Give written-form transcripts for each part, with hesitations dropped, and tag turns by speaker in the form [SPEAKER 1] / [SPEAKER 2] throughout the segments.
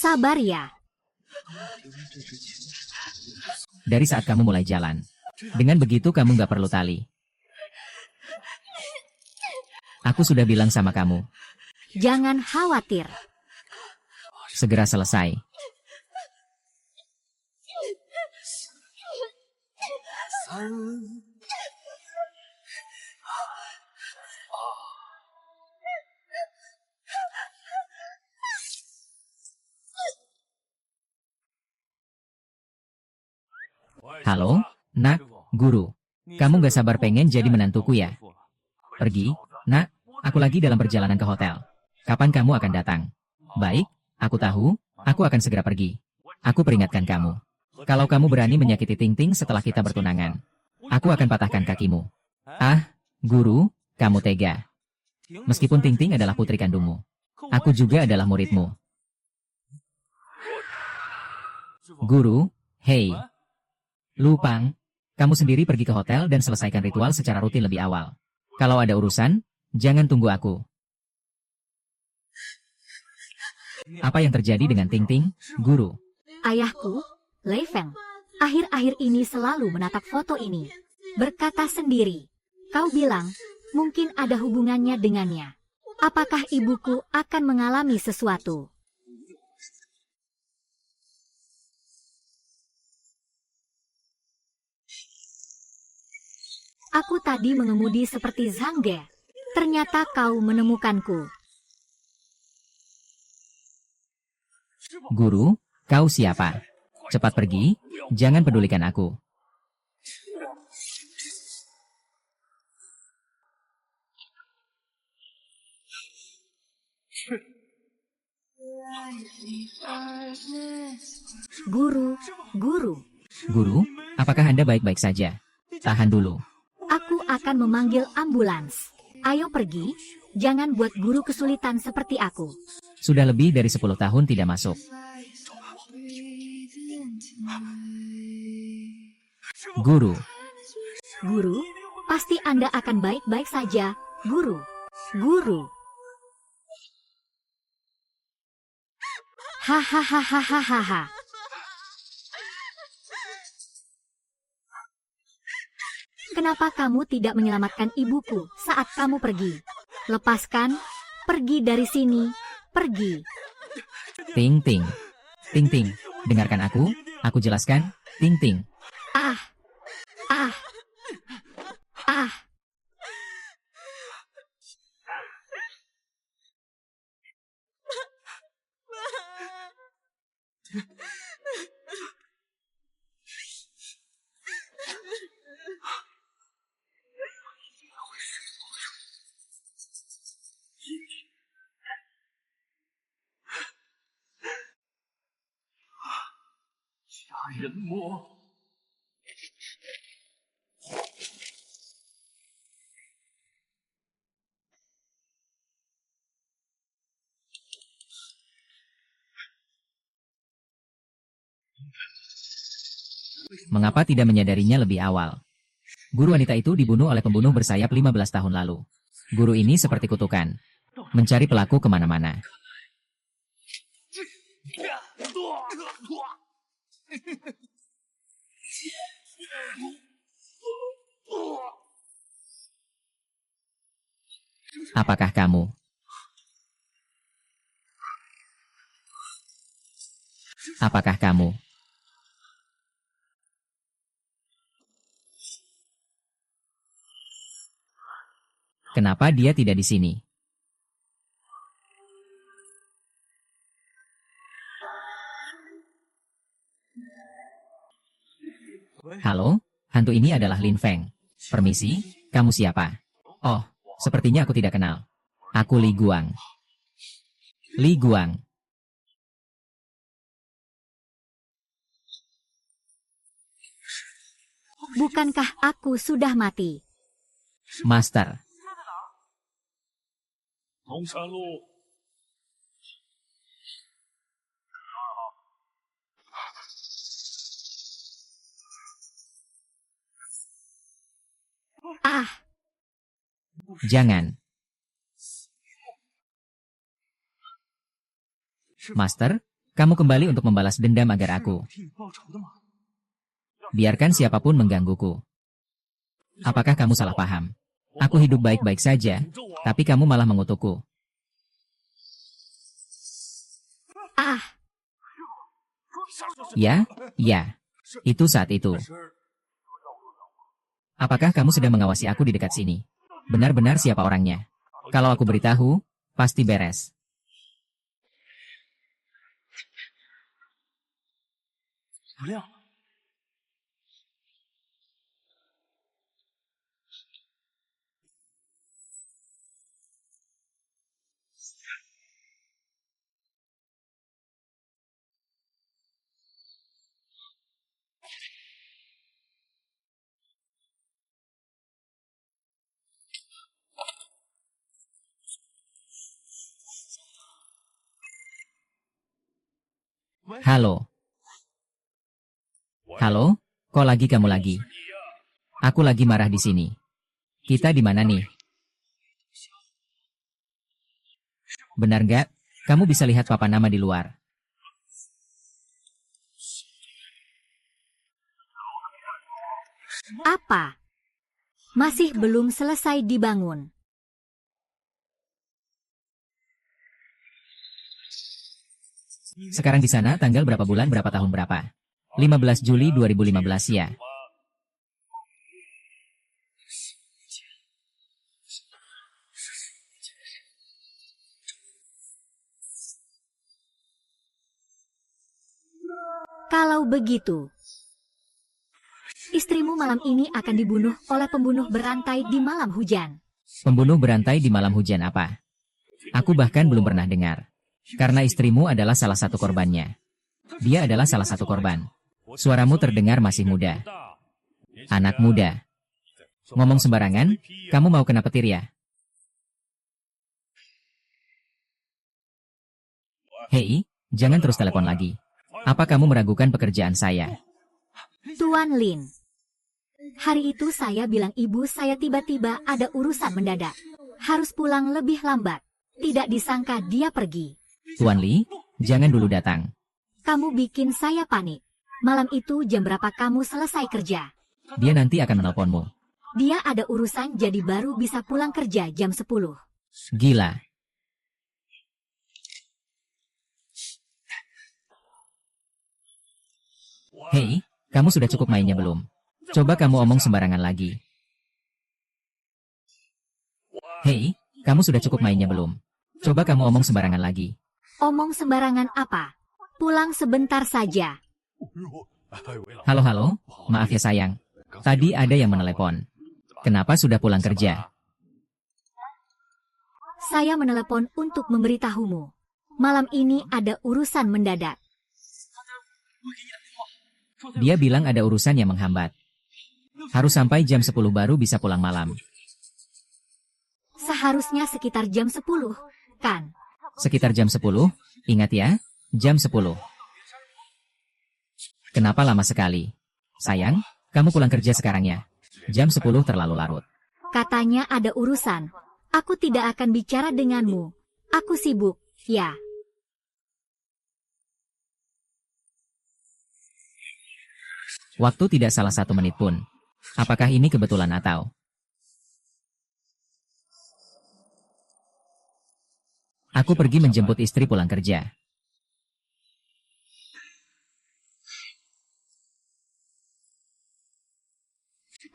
[SPEAKER 1] Sabar ya.
[SPEAKER 2] Dari saat kamu mulai jalan. Dengan begitu kamu nggak perlu tali. Aku sudah bilang sama kamu.
[SPEAKER 1] Jangan khawatir.
[SPEAKER 2] Segera selesai. Halo, nak, guru. Kamu gak sabar pengen jadi menantuku ya? Pergi, nak, aku lagi dalam perjalanan ke hotel. Kapan kamu akan datang? Baik, aku tahu, aku akan segera pergi. Aku peringatkan kamu. Kalau kamu berani menyakiti Ting Ting setelah kita bertunangan, aku akan patahkan kakimu. Ah, guru, kamu tega. Meskipun Ting Ting adalah putri kandungmu, aku juga adalah muridmu. Guru, hei. Lupang, kamu sendiri pergi ke hotel dan selesaikan ritual secara rutin lebih awal. Kalau ada urusan, jangan tunggu aku. Apa yang terjadi dengan Ting Ting, guru?
[SPEAKER 1] Ayahku, Lei Feng, akhir-akhir ini selalu menatap foto ini. Berkata sendiri, kau bilang, mungkin ada hubungannya dengannya. Apakah ibuku akan mengalami sesuatu? Aku tadi mengemudi seperti Zhang Ge. Ternyata kau menemukanku.
[SPEAKER 2] Guru, kau siapa? Cepat pergi, jangan pedulikan aku.
[SPEAKER 1] Guru, guru.
[SPEAKER 2] Guru, apakah Anda baik-baik saja? Tahan dulu.
[SPEAKER 1] Aku akan memanggil ambulans. Ayo pergi, jangan buat guru kesulitan seperti aku.
[SPEAKER 2] Sudah lebih dari 10 tahun tidak masuk. Guru,
[SPEAKER 1] Guru, pasti Anda akan baik-baik saja, guru. Guru. Hahaha. Kenapa kamu tidak menyelamatkan ibuku saat kamu pergi? Lepaskan, pergi dari sini, pergi.
[SPEAKER 2] Ting Ting. Ting Ting, dengarkan aku jelaskan, Ting Ting.
[SPEAKER 1] Ah.
[SPEAKER 2] Mengapa tidak menyadarinya lebih awal? Guru wanita itu dibunuh oleh pembunuh bersayap 15 tahun lalu. Guru ini seperti kutukan. Mencari pelaku kemana-mana. Apakah kamu? Apakah kamu? Kenapa dia tidak di sini? Halo, hantu ini adalah Lin Feng. Permisi, kamu siapa? Oh, sepertinya aku tidak kenal. Aku Li Guang. Li Guang.
[SPEAKER 1] Bukankah aku sudah mati?
[SPEAKER 2] Master.
[SPEAKER 1] Ah,
[SPEAKER 2] Jangan. Master, kamu kembali untuk membalas dendam agar aku. Biarkan siapapun menggangguku. Apakah kamu salah paham? Aku hidup baik-baik saja, tapi kamu malah mengutukku.
[SPEAKER 1] ah,
[SPEAKER 2] Ya, ya. Itu saat itu. Apakah kamu sedang mengawasi aku di dekat sini? Benar-benar siapa orangnya? Kalau aku beritahu, pasti beres. Halo. Halo? Kok lagi kamu lagi? Aku lagi marah di sini. Kita di mana nih? Benar nggak? Kamu bisa lihat papan nama di luar.
[SPEAKER 1] apa? Masih belum selesai dibangun.
[SPEAKER 2] Sekarang di sana tanggal berapa bulan berapa tahun berapa? 15 Juli 2015 ya.
[SPEAKER 1] Kalau begitu, istrimu malam ini akan dibunuh oleh pembunuh berantai di malam hujan.
[SPEAKER 2] Pembunuh berantai di malam hujan apa? Aku bahkan belum pernah dengar. Karena istrimu adalah salah satu korbannya. Dia adalah salah satu korban. Suaramu terdengar masih muda. Anak muda. Ngomong sembarangan, kamu mau kena petir ya? Hei, jangan terus telepon lagi. Apa kamu meragukan pekerjaan saya?
[SPEAKER 1] Tuan Lin, hari itu saya bilang ibu saya tiba-tiba ada urusan mendadak. Harus pulang lebih lambat. Tidak disangka dia pergi.
[SPEAKER 2] Tuan Li, jangan dulu datang.
[SPEAKER 1] Kamu bikin saya panik. Malam itu jam berapa kamu selesai kerja?
[SPEAKER 2] Dia nanti akan menelponmu.
[SPEAKER 1] Dia ada urusan jadi baru bisa pulang kerja jam 10.
[SPEAKER 2] Gila. Hei, kamu sudah cukup mainnya belum? Coba kamu omong sembarangan lagi. Hei, kamu sudah cukup mainnya belum? Coba kamu omong sembarangan lagi.
[SPEAKER 1] Omong sembarangan apa? Pulang sebentar saja.
[SPEAKER 2] Halo, maaf ya sayang. Tadi ada yang menelepon. Kenapa sudah pulang kerja?
[SPEAKER 1] Saya menelepon untuk memberitahumu. Malam ini ada urusan mendadak.
[SPEAKER 2] Dia bilang ada urusan yang menghambat. Harus sampai jam 10 baru bisa pulang malam.
[SPEAKER 1] Seharusnya sekitar jam 10, kan?
[SPEAKER 2] Sekitar jam 10, ingat ya, jam 10. Kenapa lama sekali? Sayang, kamu pulang kerja sekarang ya. Jam 10 terlalu larut.
[SPEAKER 1] Katanya ada urusan. Aku tidak akan bicara denganmu. Aku sibuk, ya.
[SPEAKER 2] Waktu tidak salah 1 menit pun. Apakah ini kebetulan atau? Aku pergi menjemput istri pulang kerja.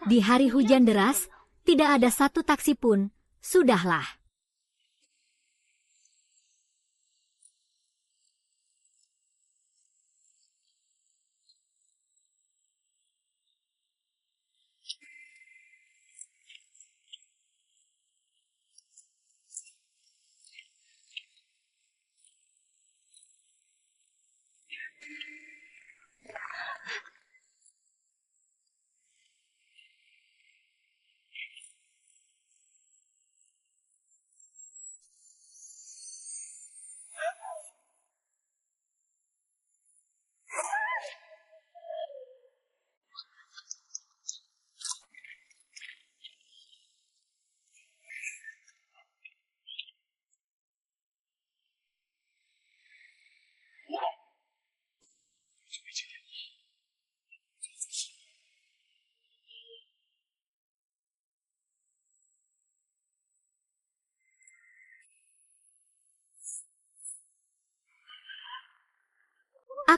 [SPEAKER 1] Di hari hujan deras, tidak ada satu taksi pun. Sudahlah.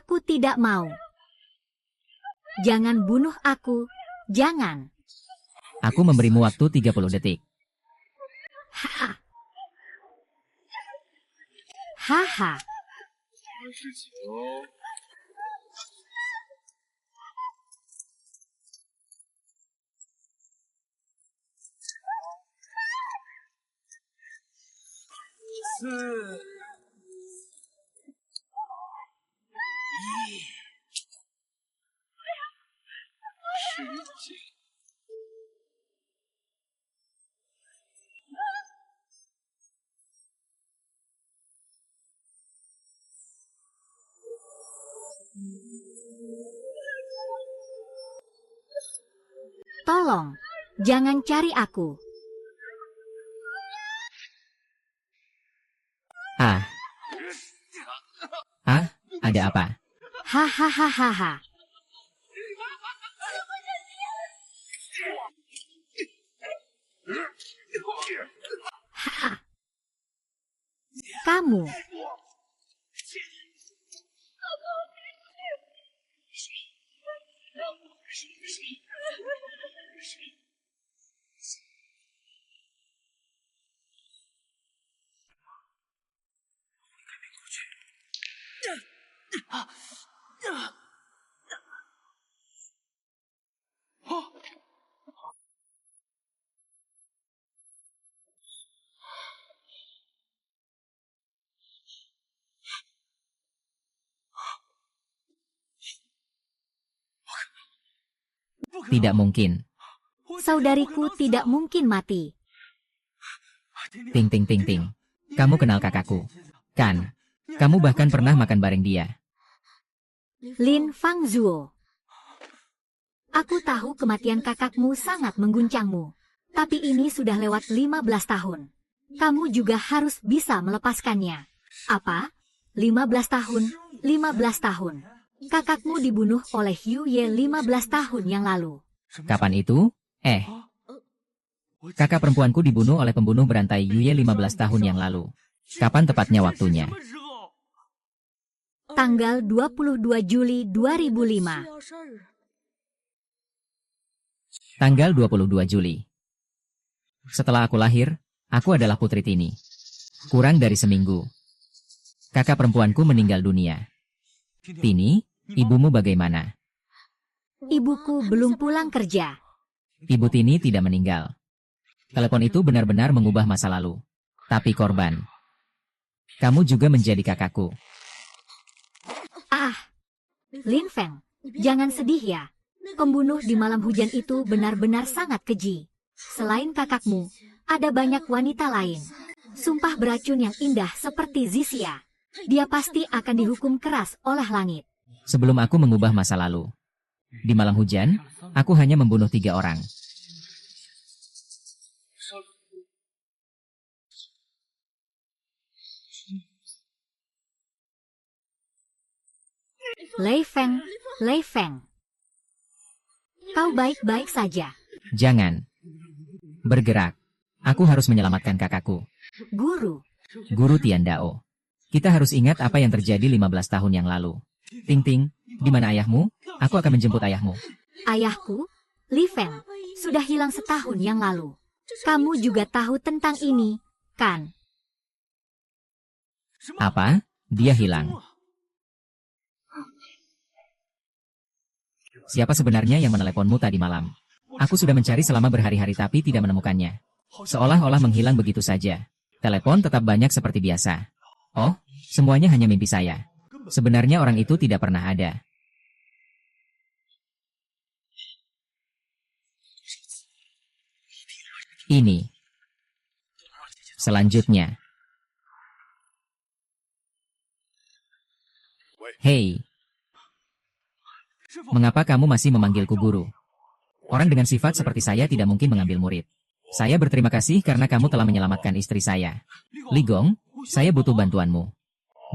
[SPEAKER 1] Aku tidak mau. Jangan bunuh aku, jangan.
[SPEAKER 2] Aku memberimu waktu 30 detik.
[SPEAKER 1] Haha. Tolong, jangan cari aku.
[SPEAKER 2] Ah. Ah, ada apa?
[SPEAKER 1] Hahaha. Kamu.
[SPEAKER 2] Tidak mungkin.
[SPEAKER 1] Saudariku tidak mungkin mati.
[SPEAKER 2] Ting ting ting ting. Kamu kenal kakakku, kan? Kamu bahkan pernah makan bareng dia.
[SPEAKER 1] Lin Fangzuo. Aku tahu kematian kakakmu sangat mengguncangmu. Tapi ini sudah lewat 15 tahun. Kamu juga harus bisa melepaskannya. Apa? 15 tahun? 15 tahun. Kakakmu dibunuh oleh Yu Ye 15 tahun yang lalu.
[SPEAKER 2] Kapan itu? Kakak perempuanku dibunuh oleh pembunuh berantai Yu Ye 15 tahun yang lalu. Kapan tepatnya waktunya?
[SPEAKER 1] Tanggal 22 Juli 2005.
[SPEAKER 2] Tanggal 22 Juli. Setelah aku lahir, aku adalah Putri Tini. Kurang dari seminggu, kakak perempuanku meninggal dunia. Tini, ibumu bagaimana?
[SPEAKER 1] Ibuku belum pulang kerja.
[SPEAKER 2] Ibu Tini tidak meninggal. Telepon itu benar-benar mengubah masa lalu. Tapi korban. Kamu juga menjadi kakakku.
[SPEAKER 1] Ah, Lin Feng, jangan sedih ya. Pembunuh di malam hujan itu benar-benar sangat keji. Selain kakakmu, ada banyak wanita lain. Sumpah beracun yang indah seperti Zixia. Dia pasti akan dihukum keras oleh langit.
[SPEAKER 2] Sebelum aku mengubah masa lalu. Di malam hujan, aku hanya membunuh 3 orang.
[SPEAKER 1] Lei Feng, Lei Feng. Kau baik-baik saja.
[SPEAKER 2] Jangan. Bergerak. Aku harus menyelamatkan kakakku.
[SPEAKER 1] Guru.
[SPEAKER 2] Guru Tiandao. Kita harus ingat apa yang terjadi 15 tahun yang lalu. Ting Ting, di mana ayahmu? Aku akan menjemput ayahmu.
[SPEAKER 1] Ayahku, Li Feng, sudah hilang setahun yang lalu. Kamu juga tahu tentang ini, kan?
[SPEAKER 2] Apa? Dia hilang. Siapa sebenarnya yang meneleponmu tadi malam? Aku sudah mencari selama berhari-hari tapi tidak menemukannya. Seolah-olah menghilang begitu saja. Telepon tetap banyak seperti biasa. Oh, semuanya hanya mimpi saya. Sebenarnya orang itu tidak pernah ada. Ini. Selanjutnya. Hei. Mengapa kamu masih memanggilku guru? Orang dengan sifat seperti saya tidak mungkin mengambil murid. Saya berterima kasih karena kamu telah menyelamatkan istri saya. Li Gong, saya butuh bantuanmu.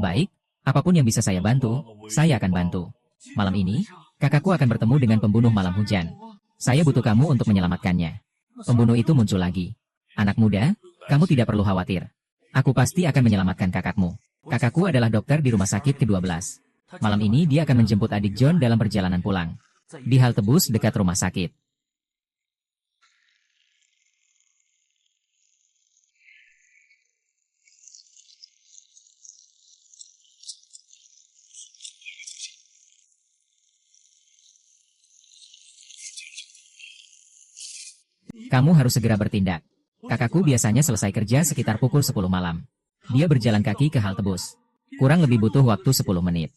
[SPEAKER 2] Baik, apapun yang bisa saya bantu, saya akan bantu. Malam ini, kakakku akan bertemu dengan pembunuh malam hujan. Saya butuh kamu untuk menyelamatkannya. Pembunuh itu muncul lagi. Anak muda, kamu tidak perlu khawatir. Aku pasti akan menyelamatkan kakakmu. Kakakku adalah dokter di rumah sakit ke-12. Malam ini dia akan menjemput adik John dalam perjalanan pulang. Di halte bus dekat rumah sakit. Kamu harus segera bertindak. Kakakku biasanya selesai kerja sekitar pukul 10 malam. Dia berjalan kaki ke halte bus. Kurang lebih butuh waktu 10 menit.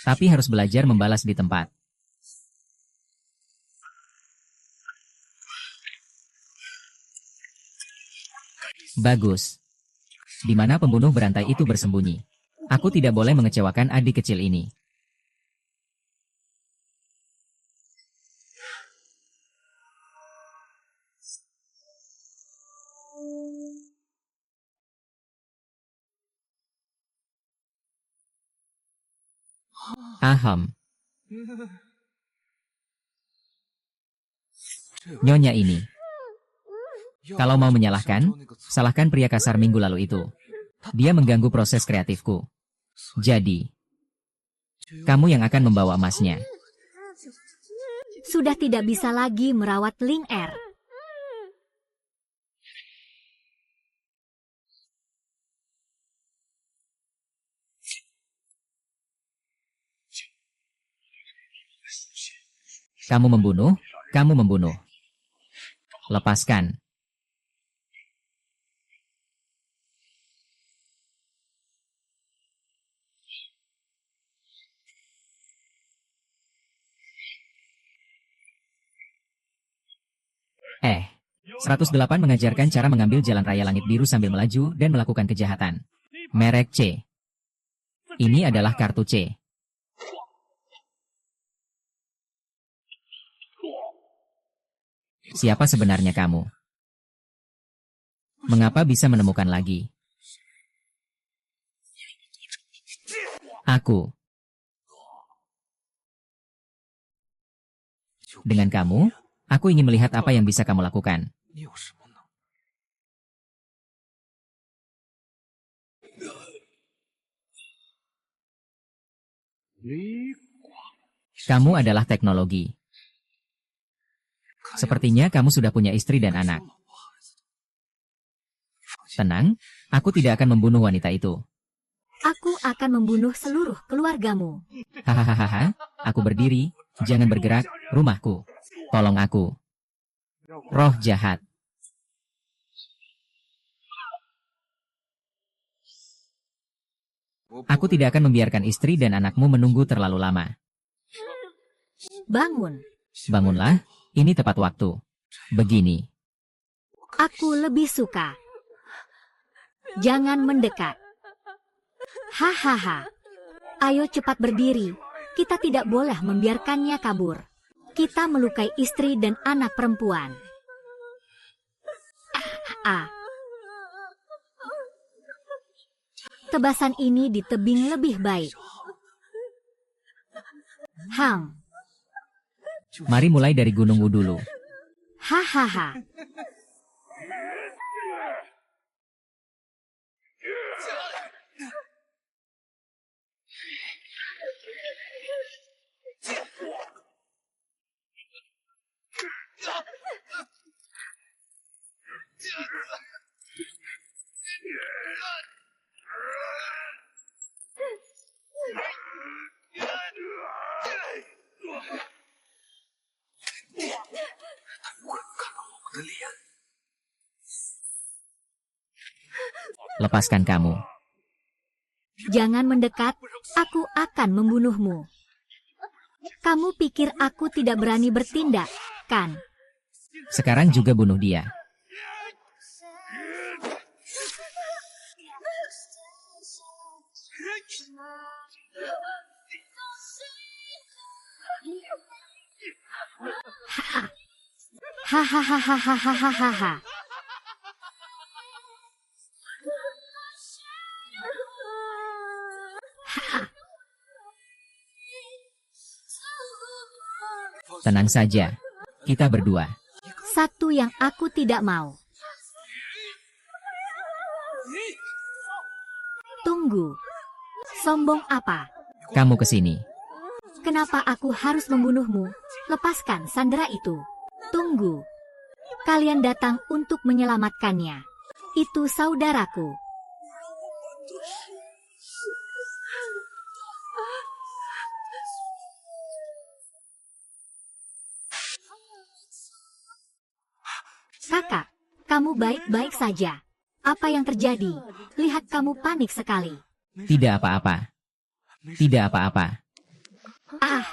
[SPEAKER 2] Tapi harus belajar membalas di tempat. Bagus. Di mana pembunuh berantai itu bersembunyi? Aku tidak boleh mengecewakan adik kecil ini. Aham. Nyonya ini. Kalau mau menyalahkan, salahkan pria kasar minggu lalu itu. Dia mengganggu proses kreatifku. Jadi, kamu yang akan membawa emasnya.
[SPEAKER 1] Sudah tidak bisa lagi merawat Ling Er.
[SPEAKER 2] Kamu membunuh, kamu membunuh. Lepaskan. Eh, 108 mengajarkan cara mengambil jalan raya langit biru sambil melaju dan melakukan kejahatan. Merek C. Ini adalah kartu C. Siapa sebenarnya kamu? Mengapa bisa menemukan lagi? Aku. Dengan kamu, aku ingin melihat apa yang bisa kamu lakukan. Kamu adalah teknologi. Sepertinya kamu sudah punya istri dan anak. Tenang, aku tidak akan membunuh wanita itu.
[SPEAKER 1] Aku akan membunuh seluruh keluargamu.
[SPEAKER 2] Hahaha, aku berdiri, jangan bergerak, rumahku. Tolong aku. Roh jahat. Aku tidak akan membiarkan istri dan anakmu menunggu terlalu lama.
[SPEAKER 1] Bangun.
[SPEAKER 2] Bangunlah, ini tepat waktu. Begini.
[SPEAKER 1] Aku lebih suka. Jangan mendekat. Hahaha. Ayo cepat berdiri. Kita tidak boleh membiarkannya kabur. Kita melukai istri dan anak perempuan. Tebasan ini di tebing lebih baik. Hang.
[SPEAKER 2] Mari mulai dari Gunung Wu dulu.
[SPEAKER 1] Hahaha.
[SPEAKER 2] Lepaskan kamu.
[SPEAKER 1] Jangan mendekat, aku akan membunuhmu. Kamu pikir aku tidak berani bertindak, kan?
[SPEAKER 2] Sekarang juga bunuh dia.
[SPEAKER 1] Hahaha.
[SPEAKER 2] Tenang saja. Kita berdua.
[SPEAKER 1] Satu yang aku tidak mau. Tunggu. Sombong apa?
[SPEAKER 2] Kamu kesini.
[SPEAKER 1] Kenapa aku harus membunuhmu? Lepaskan Sandera itu. Tunggu. Kalian datang untuk menyelamatkannya. Itu saudaraku. Kakak, kamu baik-baik saja. Apa yang terjadi? Lihat kamu panik sekali.
[SPEAKER 2] Tidak apa-apa. Tidak apa-apa.
[SPEAKER 1] Ah,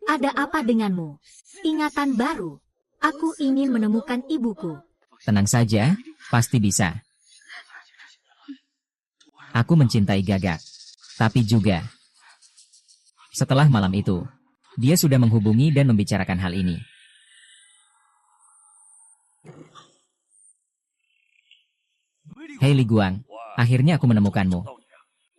[SPEAKER 1] ada apa denganmu? Ingatan baru. Aku ingin menemukan ibuku.
[SPEAKER 2] Tenang saja, pasti bisa. Aku mencintai Gagak. Tapi juga, setelah malam itu, dia sudah menghubungi dan membicarakan hal ini. Hei Li Guang, akhirnya aku menemukanmu.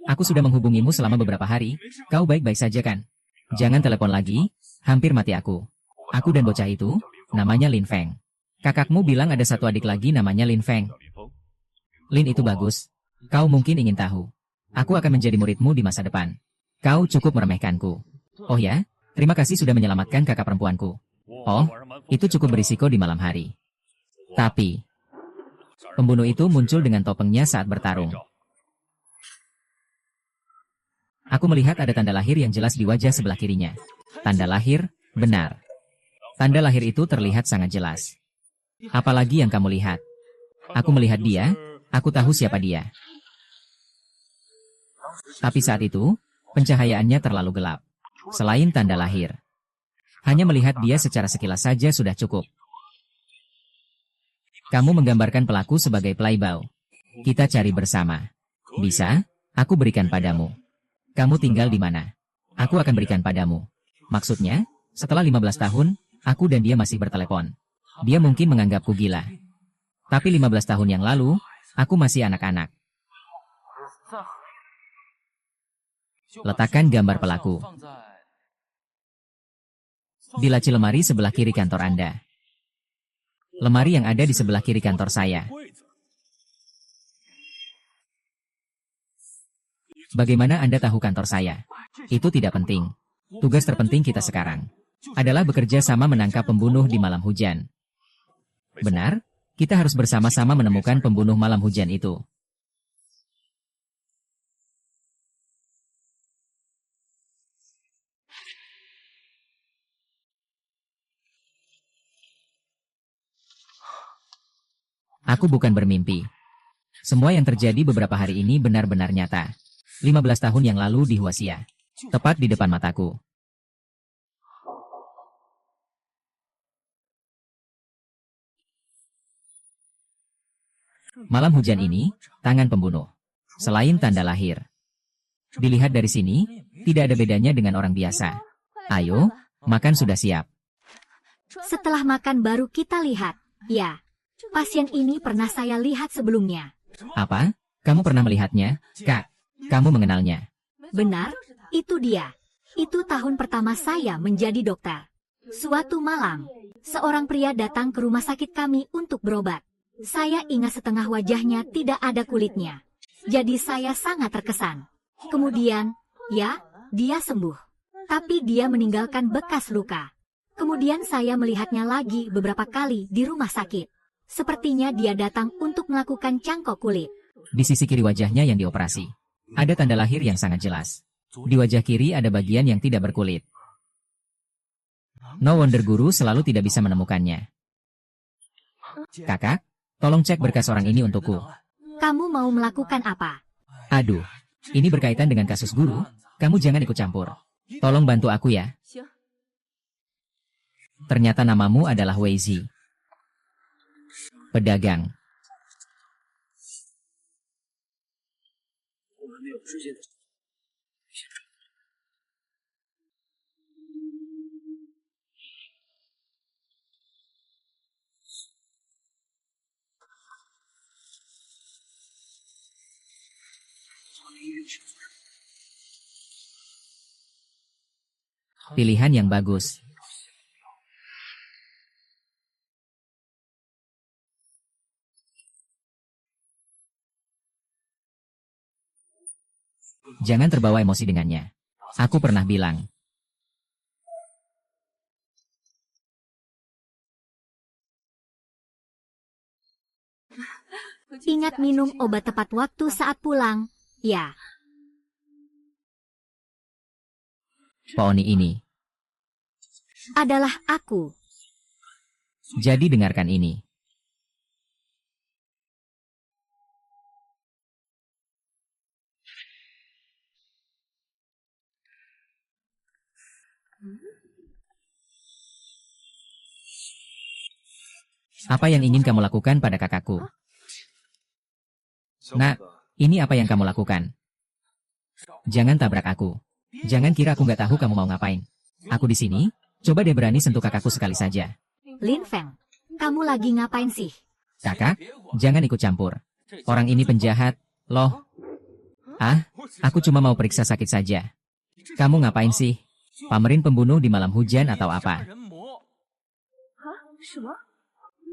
[SPEAKER 2] Aku sudah menghubungimu selama beberapa hari. Kau baik-baik saja kan? Jangan telepon lagi, hampir mati aku. Aku dan bocah itu, namanya Lin Feng. Kakakmu bilang ada satu adik lagi namanya Lin Feng. Lin itu bagus. Kau mungkin ingin tahu. Aku akan menjadi muridmu di masa depan. Kau cukup meremehkanku. Oh ya, terima kasih sudah menyelamatkan kakak perempuanku. Oh, itu cukup berisiko di malam hari. Tapi, pembunuh itu muncul dengan topengnya saat bertarung. Aku melihat ada tanda lahir yang jelas di wajah sebelah kirinya. Tanda lahir, benar. Tanda lahir itu terlihat sangat jelas. Apalagi yang kamu lihat? Aku melihat dia, aku tahu siapa dia. Tapi saat itu, pencahayaannya terlalu gelap. Selain tanda lahir, hanya melihat dia secara sekilas saja sudah cukup. Kamu menggambarkan pelaku sebagai pelaibau. Kita cari bersama. Bisa? Aku berikan padamu. Kamu tinggal di mana? Aku akan berikan padamu. Maksudnya, setelah 15 tahun, aku dan dia masih bertelepon. Dia mungkin menganggapku gila. Tapi 15 tahun yang lalu, aku masih anak-anak. Letakkan gambar pelaku di laci lemari sebelah kiri kantor Anda. Lemari yang ada di sebelah kiri kantor saya. Bagaimana Anda tahu kantor saya? Itu tidak penting. Tugas terpenting kita sekarang adalah bekerja sama menangkap pembunuh di malam hujan. Benar? Kita harus bersama-sama menemukan pembunuh malam hujan itu. Aku bukan bermimpi. Semua yang terjadi beberapa hari ini benar-benar nyata. 15 tahun yang lalu di Huaxia. Tepat di depan mataku. Malam hujan ini, tangan pembunuh. Selain tanda lahir. Dilihat dari sini, tidak ada bedanya dengan orang biasa. Ayo, makan sudah siap.
[SPEAKER 1] Setelah makan baru kita lihat. Ya, pasien ini pernah saya lihat sebelumnya.
[SPEAKER 2] Apa? Kamu pernah melihatnya? Kak, kamu mengenalnya.
[SPEAKER 1] Benar, itu dia. Itu tahun pertama saya menjadi dokter. Suatu malam, seorang pria datang ke rumah sakit kami untuk berobat. Saya ingat setengah wajahnya tidak ada kulitnya. Jadi saya sangat terkesan. Kemudian, ya, dia sembuh. Tapi dia meninggalkan bekas luka. Kemudian saya melihatnya lagi beberapa kali di rumah sakit. Sepertinya dia datang untuk melakukan cangkok kulit.
[SPEAKER 2] Di sisi kiri wajahnya yang dioperasi, ada tanda lahir yang sangat jelas. Di wajah kiri ada bagian yang tidak berkulit. No wonder guru selalu tidak bisa menemukannya. Kakak, tolong cek berkas orang ini untukku.
[SPEAKER 1] Kamu mau melakukan apa?
[SPEAKER 2] Aduh, ini berkaitan dengan kasus guru. Kamu jangan ikut campur. Tolong bantu aku ya. Ternyata namamu adalah Wei Zi. Pedagang. Pilihan yang bagus. Jangan terbawa emosi dengannya. Aku pernah bilang.
[SPEAKER 1] Ingat minum obat tepat waktu saat pulang, ya.
[SPEAKER 2] Poni ini.
[SPEAKER 1] Adalah aku.
[SPEAKER 2] Jadi dengarkan ini. Apa yang ingin kamu lakukan pada kakakku? Nak, ini apa yang kamu lakukan? Jangan tabrak aku. Jangan kira aku nggak tahu kamu mau ngapain. Aku di sini, coba deh berani sentuh kakakku sekali saja.
[SPEAKER 1] Lin Feng, kamu lagi ngapain sih?
[SPEAKER 2] Kakak, jangan ikut campur. Orang ini penjahat, loh. Ah, aku cuma mau periksa sakit saja. Kamu ngapain sih? Pamerin pembunuh di malam hujan atau apa?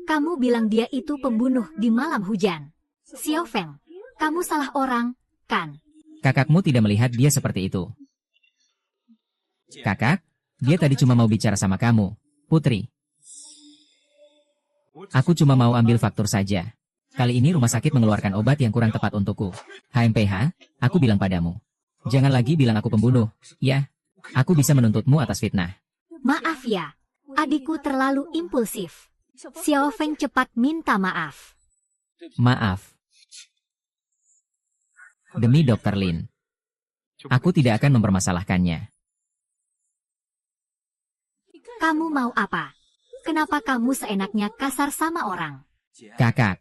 [SPEAKER 1] Kamu bilang dia itu pembunuh di malam hujan. Xiao Feng, kamu salah orang, kan?
[SPEAKER 2] Kakakmu tidak melihat dia seperti itu. Kakak, dia tadi cuma mau bicara sama kamu, Putri. Aku cuma mau ambil faktur saja. Kali ini rumah sakit mengeluarkan obat yang kurang tepat untukku. HMPH, aku bilang padamu. Jangan lagi bilang aku pembunuh. Ya, aku bisa menuntutmu atas fitnah.
[SPEAKER 1] Maaf ya, adikku terlalu impulsif. Xiao Feng cepat minta maaf.
[SPEAKER 2] Maaf. Demi Dr. Lin. Aku tidak akan mempermasalahkannya.
[SPEAKER 1] Kamu mau apa? Kenapa kamu seenaknya kasar sama orang?
[SPEAKER 2] Kakak,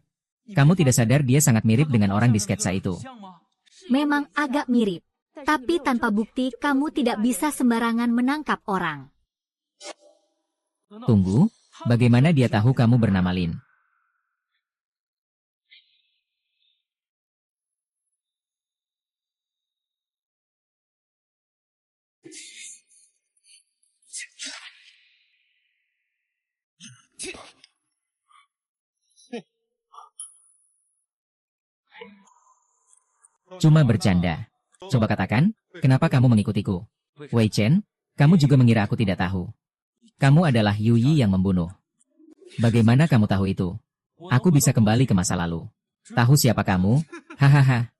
[SPEAKER 2] kamu tidak sadar dia sangat mirip dengan orang di sketsa itu.
[SPEAKER 1] Memang agak mirip. Tapi tanpa bukti kamu tidak bisa sembarangan menangkap orang.
[SPEAKER 2] Tunggu, bagaimana dia tahu kamu bernama Lin? Cuma bercanda. Coba katakan, kenapa kamu mengikutiku? Wei Chen, kamu juga mengira aku tidak tahu. Kamu adalah Yu Yi yang membunuh. Bagaimana kamu tahu itu? Aku bisa kembali ke masa lalu. Tahu siapa kamu? Hahaha.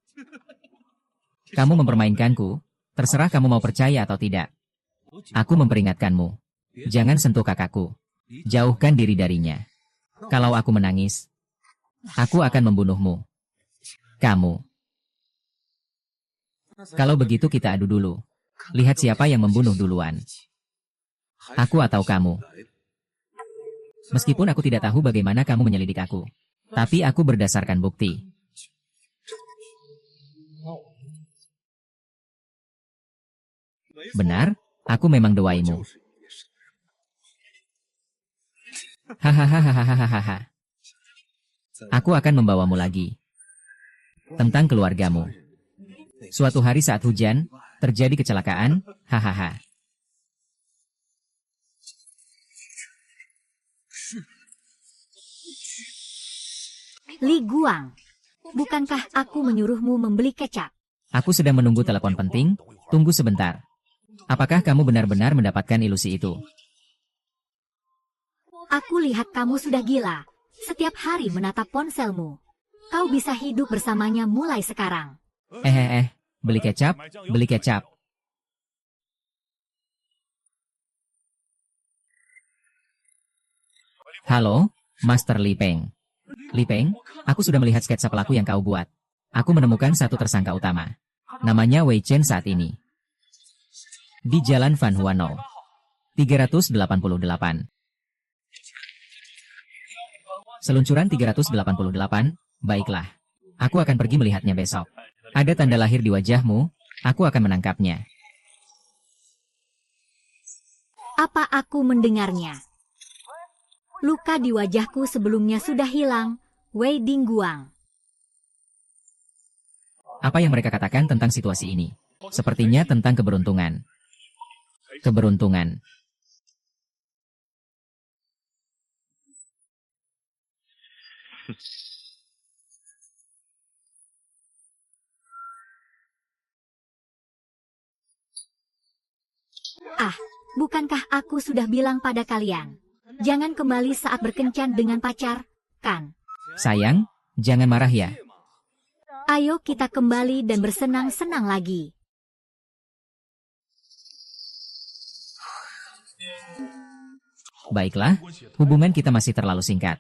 [SPEAKER 2] Kamu mempermainkanku. Terserah kamu mau percaya atau tidak. Aku memperingatkanmu. Jangan sentuh kakakku. Jauhkan diri darinya. Kalau aku menangis, aku akan membunuhmu. Kamu. Kalau begitu kita adu dulu. Lihat siapa yang membunuh duluan. Aku atau kamu. Meskipun aku tidak tahu bagaimana kamu menyelidik aku. Tapi aku berdasarkan bukti. Benar, aku memang doaimu. Hahaha. Aku akan membawamu lagi. Tentang keluargamu. Suatu hari saat hujan, terjadi kecelakaan, hahaha.
[SPEAKER 1] Li Guang, bukankah aku menyuruhmu membeli kecap?
[SPEAKER 2] Aku sedang menunggu telepon penting, tunggu sebentar. Apakah kamu benar-benar mendapatkan ilusi itu?
[SPEAKER 1] Aku lihat kamu sudah gila. Setiap hari menatap ponselmu. Kau bisa hidup bersamanya mulai sekarang.
[SPEAKER 2] Beli kecap, beli kecap. Halo, Master Li Peng. Li Peng, aku sudah melihat sketsa pelaku yang kau buat. Aku menemukan satu tersangka utama. Namanya Wei Chen saat ini. Di Jalan Van Huano. 388. Seluncuran 388, baiklah. Aku akan pergi melihatnya besok. Ada tanda lahir di wajahmu, aku akan menangkapnya.
[SPEAKER 1] Apa aku mendengarnya? Luka di wajahku sebelumnya sudah hilang, Wei Dingguang.
[SPEAKER 2] Apa yang mereka katakan tentang situasi ini? Sepertinya tentang keberuntungan. Keberuntungan.
[SPEAKER 1] Ah, bukankah aku sudah bilang pada kalian? Jangan kembali saat berkencan dengan pacar, kan?
[SPEAKER 2] Sayang, jangan marah ya.
[SPEAKER 1] Ayo kita kembali dan bersenang-senang lagi.
[SPEAKER 2] Baiklah, hubungan kita masih terlalu singkat.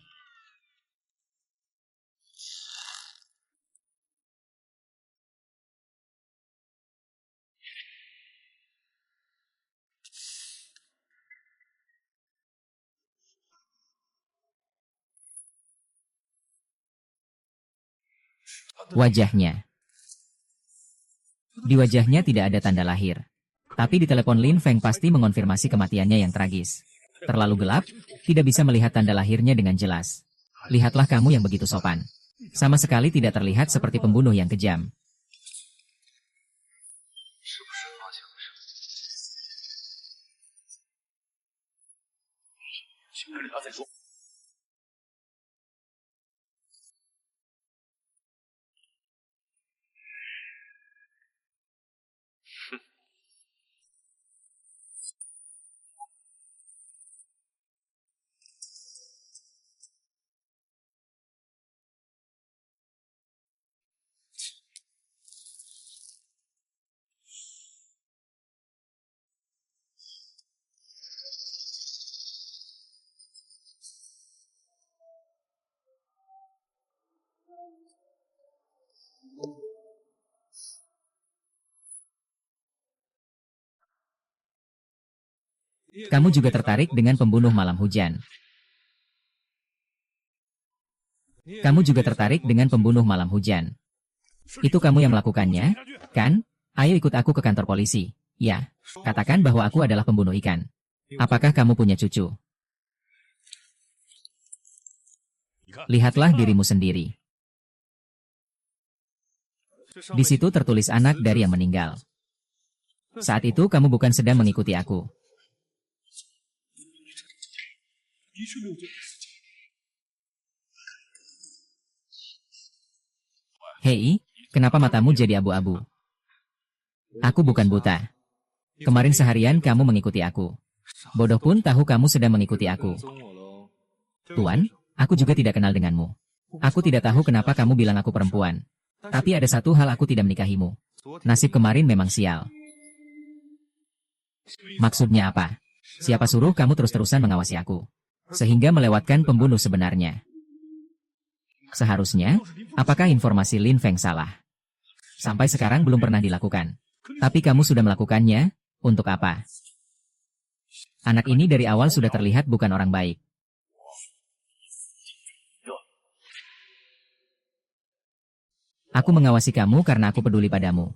[SPEAKER 2] Wajahnya. Di wajahnya tidak ada tanda lahir. Tapi di telepon Lin Feng pasti mengonfirmasi kematiannya yang tragis. Terlalu gelap, tidak bisa melihat tanda lahirnya dengan jelas. Lihatlah kamu yang begitu sopan. Sama sekali tidak terlihat seperti pembunuh yang kejam. Kamu juga tertarik dengan pembunuh malam hujan. Kamu juga tertarik dengan pembunuh malam hujan. Itu kamu yang melakukannya, kan? Ayo ikut aku ke kantor polisi. Ya, katakan bahwa aku adalah pembunuh ikan. Apakah kamu punya cucu? Lihatlah dirimu sendiri. Di situ tertulis anak dari yang meninggal. Saat itu kamu bukan sedang mengikuti aku. Hei, kenapa matamu jadi abu-abu? Aku bukan buta. Kemarin seharian kamu mengikuti aku. Bodoh pun tahu kamu sedang mengikuti aku. Tuan, aku juga tidak kenal denganmu. Aku tidak tahu kenapa kamu bilang aku perempuan. Tapi ada satu hal, aku tidak menikahimu. Nasib kemarin memang sial. Maksudnya apa? Siapa suruh kamu terus-terusan mengawasi aku? Sehingga melewatkan pembunuh sebenarnya. Seharusnya, apakah informasi Lin Feng salah? Sampai sekarang belum pernah dilakukan. Tapi kamu sudah melakukannya, untuk apa? Anak ini dari awal sudah terlihat bukan orang baik. Aku mengawasi kamu karena aku peduli padamu.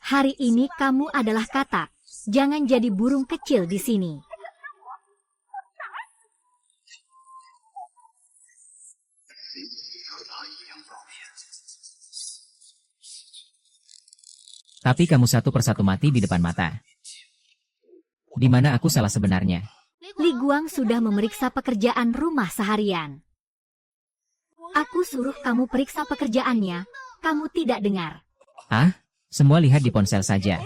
[SPEAKER 1] Hari ini kamu adalah katak. Jangan jadi burung kecil di sini.
[SPEAKER 2] Tapi kamu satu persatu mati di depan mata. Di mana aku salah sebenarnya?
[SPEAKER 1] Li Guang sudah memeriksa pekerjaan rumah seharian. Aku suruh kamu periksa pekerjaannya, kamu tidak dengar.
[SPEAKER 2] Ah, semua lihat di ponsel saja.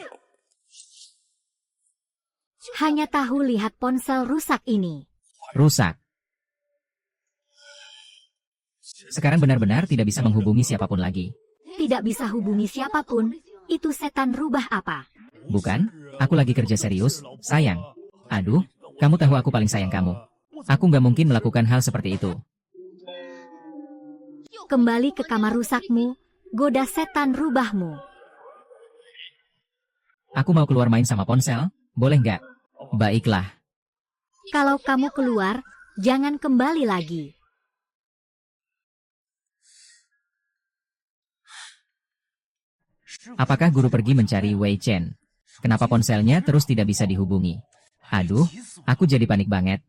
[SPEAKER 1] Hanya tahu lihat ponsel rusak ini.
[SPEAKER 2] Rusak. Sekarang benar-benar tidak bisa menghubungi siapapun lagi.
[SPEAKER 1] Tidak bisa hubungi siapapun, itu setan rubah apa?
[SPEAKER 2] Bukan, aku lagi kerja serius, sayang. Aduh, kamu tahu aku paling sayang kamu. Aku nggak mungkin melakukan hal seperti itu.
[SPEAKER 1] Kembali ke kamar rusakmu, goda setan rubahmu.
[SPEAKER 2] Aku mau keluar main sama ponsel, boleh nggak? Baiklah.
[SPEAKER 1] Kalau kamu keluar, jangan kembali lagi.
[SPEAKER 2] Apakah guru pergi mencari Wei Chen? Kenapa ponselnya terus tidak bisa dihubungi? Aduh, aku jadi panik banget.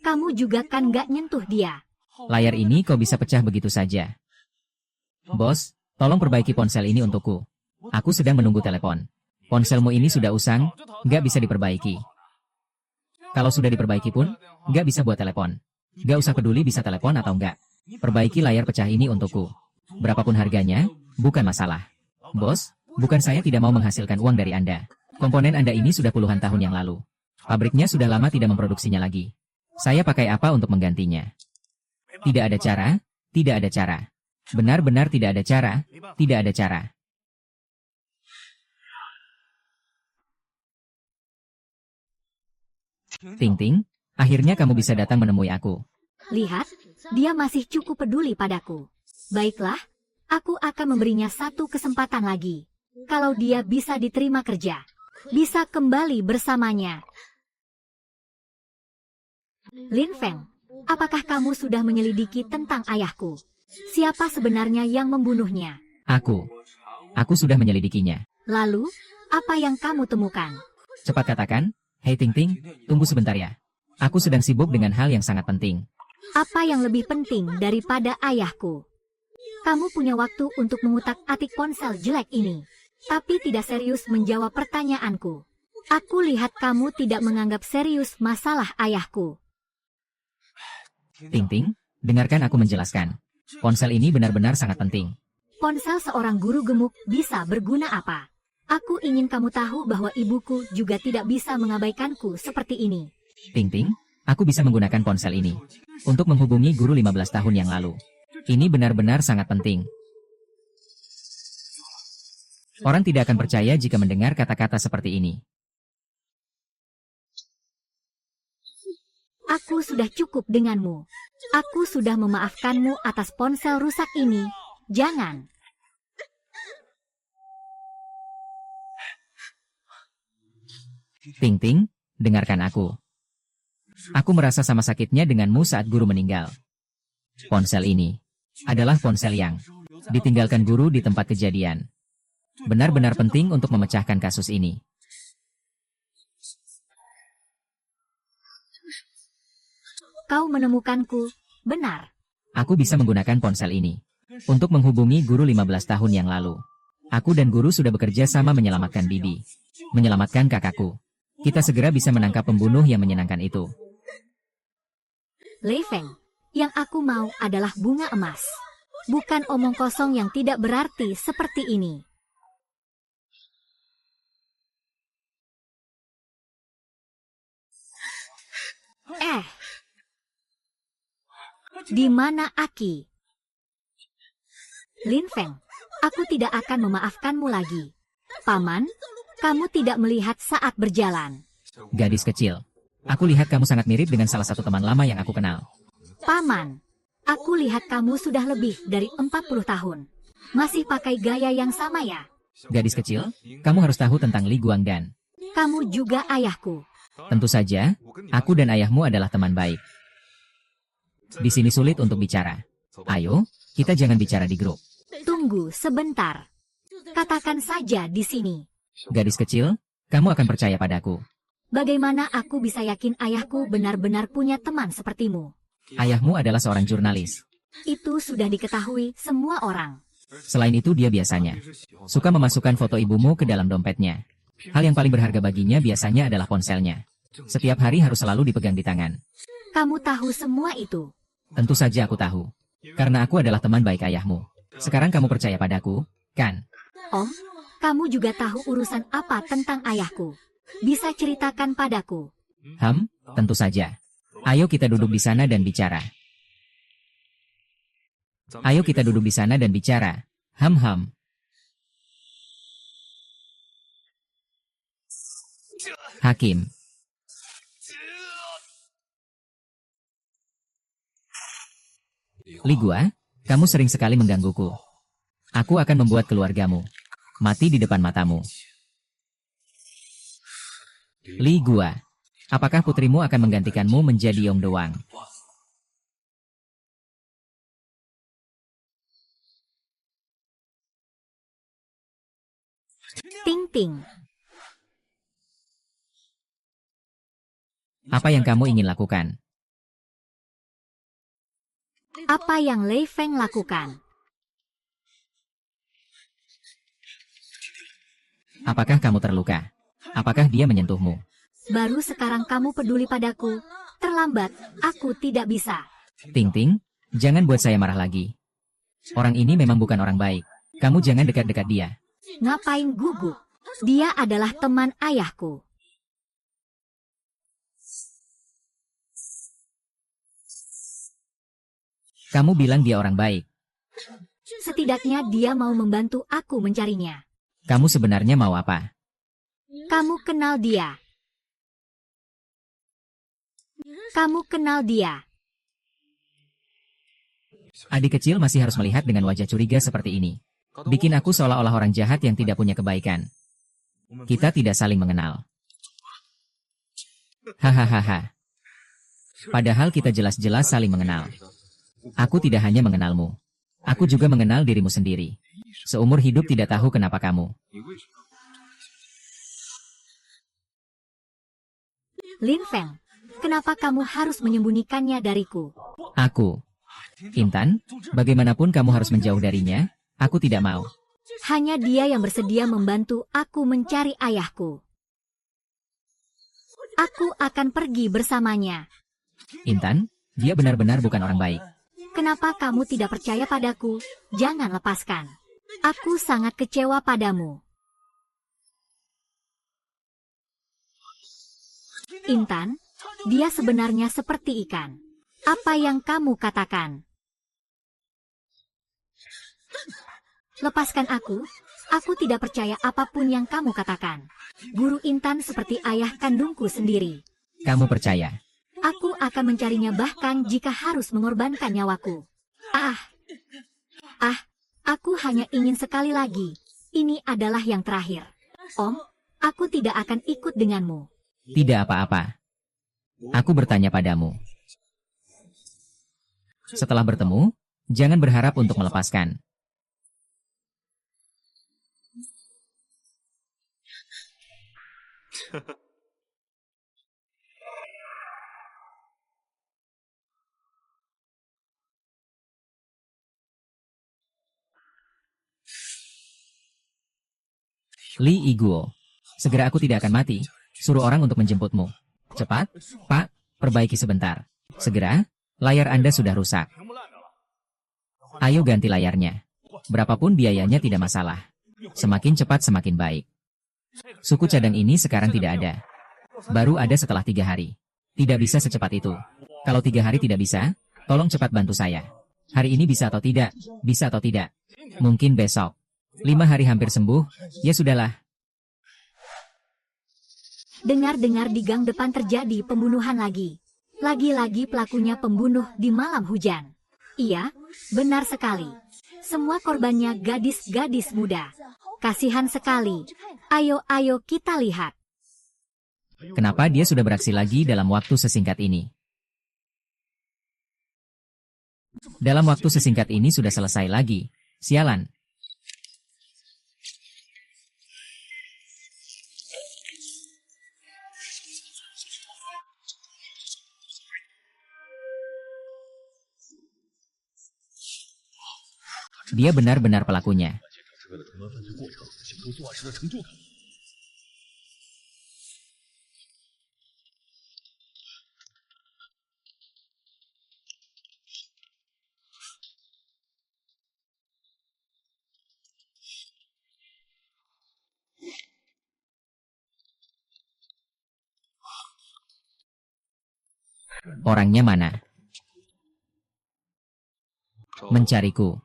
[SPEAKER 1] Kamu juga kan gak nyentuh dia.
[SPEAKER 2] Layar ini kok bisa pecah begitu saja? Bos, tolong perbaiki ponsel ini untukku. Aku sedang menunggu telepon. Ponselmu ini sudah usang, nggak bisa diperbaiki. Kalau sudah diperbaiki pun, nggak bisa buat telepon. Nggak usah peduli bisa telepon atau nggak. Perbaiki layar pecah ini untukku. Berapapun harganya, bukan masalah. Bos, bukan saya tidak mau menghasilkan uang dari Anda. Komponen Anda ini sudah puluhan tahun yang lalu. Pabriknya sudah lama tidak memproduksinya lagi. Saya pakai apa untuk menggantinya? Tidak ada cara, tidak ada cara. Benar-benar tidak ada cara, tidak ada cara. Ting-ting, akhirnya kamu bisa datang menemui aku.
[SPEAKER 1] Lihat, dia masih cukup peduli padaku. Baiklah, aku akan memberinya satu kesempatan lagi. Kalau dia bisa diterima kerja, bisa kembali bersamanya. Lin Feng, apakah kamu sudah menyelidiki tentang ayahku? Siapa sebenarnya yang membunuhnya?
[SPEAKER 2] Aku sudah menyelidikinya.
[SPEAKER 1] Lalu, apa yang kamu temukan?
[SPEAKER 2] Cepat katakan, hei Ting-ting, tunggu sebentar ya. Aku sedang sibuk dengan hal yang sangat penting.
[SPEAKER 1] Apa yang lebih penting daripada ayahku? Kamu punya waktu untuk mengutak-atik ponsel jelek ini, tapi tidak serius menjawab pertanyaanku. Aku lihat kamu tidak menganggap serius masalah ayahku.
[SPEAKER 2] Ting-ting, dengarkan aku menjelaskan. Ponsel ini benar-benar sangat penting.
[SPEAKER 1] Ponsel seorang guru gemuk bisa berguna apa? Aku ingin kamu tahu bahwa ibuku juga tidak bisa mengabaikanku seperti ini.
[SPEAKER 2] Ting-ting, aku bisa menggunakan ponsel ini untuk menghubungi guru 15 tahun yang lalu. Ini benar-benar sangat penting. Orang tidak akan percaya jika mendengar kata-kata seperti ini.
[SPEAKER 1] Aku sudah cukup denganmu. Aku sudah memaafkanmu atas ponsel rusak ini. Jangan.
[SPEAKER 2] Ting-ting, dengarkan aku. Aku merasa sama sakitnya denganmu saat guru meninggal. Ponsel ini adalah ponsel yang ditinggalkan guru di tempat kejadian. Benar-benar penting untuk memecahkan kasus ini.
[SPEAKER 1] Kau menemukanku, benar.
[SPEAKER 2] Aku bisa menggunakan ponsel ini untuk menghubungi guru 15 tahun yang lalu. Aku dan guru sudah bekerja sama menyelamatkan Bibi, menyelamatkan kakakku. Kita segera bisa menangkap pembunuh yang menyenangkan itu.
[SPEAKER 1] Lei Feng, yang aku mau adalah bunga emas. Bukan omong kosong yang tidak berarti seperti ini. Di mana Aki? Lin Feng, aku tidak akan memaafkanmu lagi. Paman, kamu tidak melihat saat berjalan.
[SPEAKER 2] Gadis kecil, aku lihat kamu sangat mirip dengan salah satu teman lama yang aku kenal.
[SPEAKER 1] Paman, aku lihat kamu sudah lebih dari 40 tahun. Masih pakai gaya yang sama ya?
[SPEAKER 2] Gadis kecil, kamu harus tahu tentang Li Guangdan.
[SPEAKER 1] Kamu juga ayahku.
[SPEAKER 2] Tentu saja, aku dan ayahmu adalah teman baik. Di sini sulit untuk bicara. Ayo, kita jangan bicara di grup.
[SPEAKER 1] Tunggu sebentar. Katakan saja di sini.
[SPEAKER 2] Gadis kecil, kamu akan percaya padaku.
[SPEAKER 1] Bagaimana aku bisa yakin ayahku benar-benar punya teman sepertimu?
[SPEAKER 2] Ayahmu adalah seorang jurnalis.
[SPEAKER 1] Itu sudah diketahui semua orang.
[SPEAKER 2] Selain itu dia biasanya suka memasukkan foto ibumu ke dalam dompetnya. Hal yang paling berharga baginya biasanya adalah ponselnya. Setiap hari harus selalu dipegang di tangan.
[SPEAKER 1] Kamu tahu semua itu?
[SPEAKER 2] Tentu saja aku tahu. Karena aku adalah teman baik ayahmu. Sekarang kamu percaya padaku, kan?
[SPEAKER 1] Om, kamu juga tahu urusan apa tentang ayahku? Bisa ceritakan padaku.
[SPEAKER 2] Tentu saja. Ayo kita duduk di sana dan bicara. Ayo kita duduk di sana dan bicara. Hakim. Li Gua, kamu sering sekali menggangguku. Aku akan membuat keluargamu mati di depan matamu. Li Gua, apakah putrimu akan menggantikanmu menjadi Yong Doang?
[SPEAKER 1] Ting-ting.
[SPEAKER 2] Apa yang kamu ingin lakukan?
[SPEAKER 1] Apa yang Lei Feng lakukan?
[SPEAKER 2] Apakah kamu terluka? Apakah dia menyentuhmu?
[SPEAKER 1] Baru sekarang kamu peduli padaku. Terlambat, aku tidak bisa.
[SPEAKER 2] Ting Ting, jangan buat saya marah lagi. Orang ini memang bukan orang baik. Kamu jangan dekat-dekat dia.
[SPEAKER 1] Ngapain gugup? Dia adalah teman ayahku.
[SPEAKER 2] Kamu bilang dia orang baik.
[SPEAKER 1] Setidaknya dia mau membantu aku mencarinya.
[SPEAKER 2] Kamu sebenarnya mau apa?
[SPEAKER 1] Kamu kenal dia. Kamu kenal dia.
[SPEAKER 2] Adik kecil masih harus melihat dengan wajah curiga seperti ini. Bikin aku seolah-olah orang jahat yang tidak punya kebaikan. Kita tidak saling mengenal. Hahaha. Padahal kita jelas-jelas saling mengenal. Aku tidak hanya mengenalmu. Aku juga mengenal dirimu sendiri. Seumur hidup tidak tahu kenapa kamu.
[SPEAKER 1] Lin Feng, kenapa kamu harus menyembunyikannya dariku?
[SPEAKER 2] Aku. Intan, bagaimanapun kamu harus menjauh darinya, aku tidak mau.
[SPEAKER 1] Hanya dia yang bersedia membantu aku mencari ayahku. Aku akan pergi bersamanya.
[SPEAKER 2] Intan, dia benar-benar bukan orang baik.
[SPEAKER 1] Kenapa kamu tidak percaya padaku? Jangan lepaskan. Aku sangat kecewa padamu. Intan, dia sebenarnya seperti ikan. Apa yang kamu katakan? Lepaskan aku. Aku tidak percaya apapun yang kamu katakan. Guru Intan seperti ayah kandungku sendiri.
[SPEAKER 2] Kamu percaya?
[SPEAKER 1] Aku akan mencarinya bahkan jika harus mengorbankan nyawaku. Aku hanya ingin sekali lagi. Ini adalah yang terakhir. Om, aku tidak akan ikut denganmu.
[SPEAKER 2] Tidak apa-apa. Aku bertanya padamu. Setelah bertemu, jangan berharap untuk melepaskan. Li Iguo, segera aku tidak akan mati. Suruh orang untuk menjemputmu. Cepat, Pak, perbaiki sebentar. Segera, layar Anda sudah rusak. Ayo ganti layarnya. Berapapun biayanya tidak masalah. Semakin cepat semakin baik. Suku cadang ini sekarang tidak ada. Baru ada setelah 3 hari. Tidak bisa secepat itu. Kalau 3 hari tidak bisa, tolong cepat bantu saya. Hari ini bisa atau tidak? Bisa atau tidak? Mungkin besok. 5 hari hampir sembuh, ya sudahlah.
[SPEAKER 1] Dengar-dengar di gang depan terjadi pembunuhan lagi. Lagi-lagi pelakunya pembunuh di malam hujan. Iya, benar sekali. Semua korbannya gadis-gadis muda. Kasihan sekali. Ayo kita lihat.
[SPEAKER 2] Kenapa dia sudah beraksi lagi dalam waktu sesingkat ini? Dalam waktu sesingkat ini sudah selesai lagi. Sialan. Dia benar-benar pelakunya. Orangnya mana? Mencariku.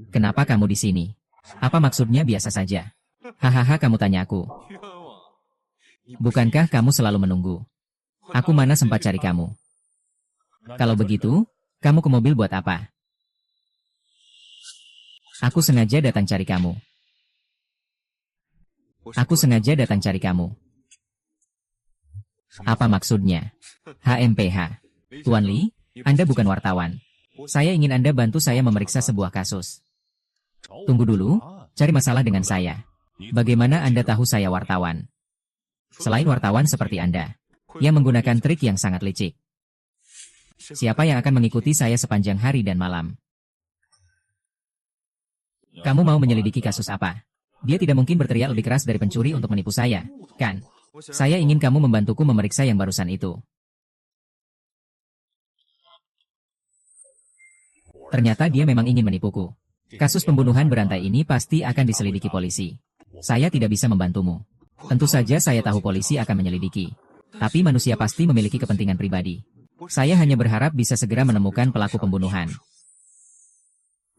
[SPEAKER 2] Kenapa kamu di sini? Apa maksudnya biasa saja? Hahaha, kamu tanya aku. Bukankah kamu selalu menunggu? Aku mana sempat cari kamu. Kalau begitu, kamu ke mobil buat apa? Aku sengaja datang cari kamu. Aku sengaja datang cari kamu. Apa maksudnya? HMPH. Tuan Li, Anda bukan wartawan. Saya ingin Anda bantu saya memeriksa sebuah kasus. Tunggu dulu, cari masalah dengan saya. Bagaimana Anda tahu saya wartawan? Selain wartawan seperti Anda, yang menggunakan trik yang sangat licik. Siapa yang akan mengikuti saya sepanjang hari dan malam? Kamu mau menyelidiki kasus apa? Dia tidak mungkin berteriak lebih keras dari pencuri untuk menipu saya, kan? Saya ingin kamu membantuku memeriksa yang barusan itu. Ternyata dia memang ingin menipuku. Kasus pembunuhan berantai ini pasti akan diselidiki polisi. Saya tidak bisa membantumu. Tentu saja saya tahu polisi akan menyelidiki. Tapi manusia pasti memiliki kepentingan pribadi. Saya hanya berharap bisa segera menemukan pelaku pembunuhan.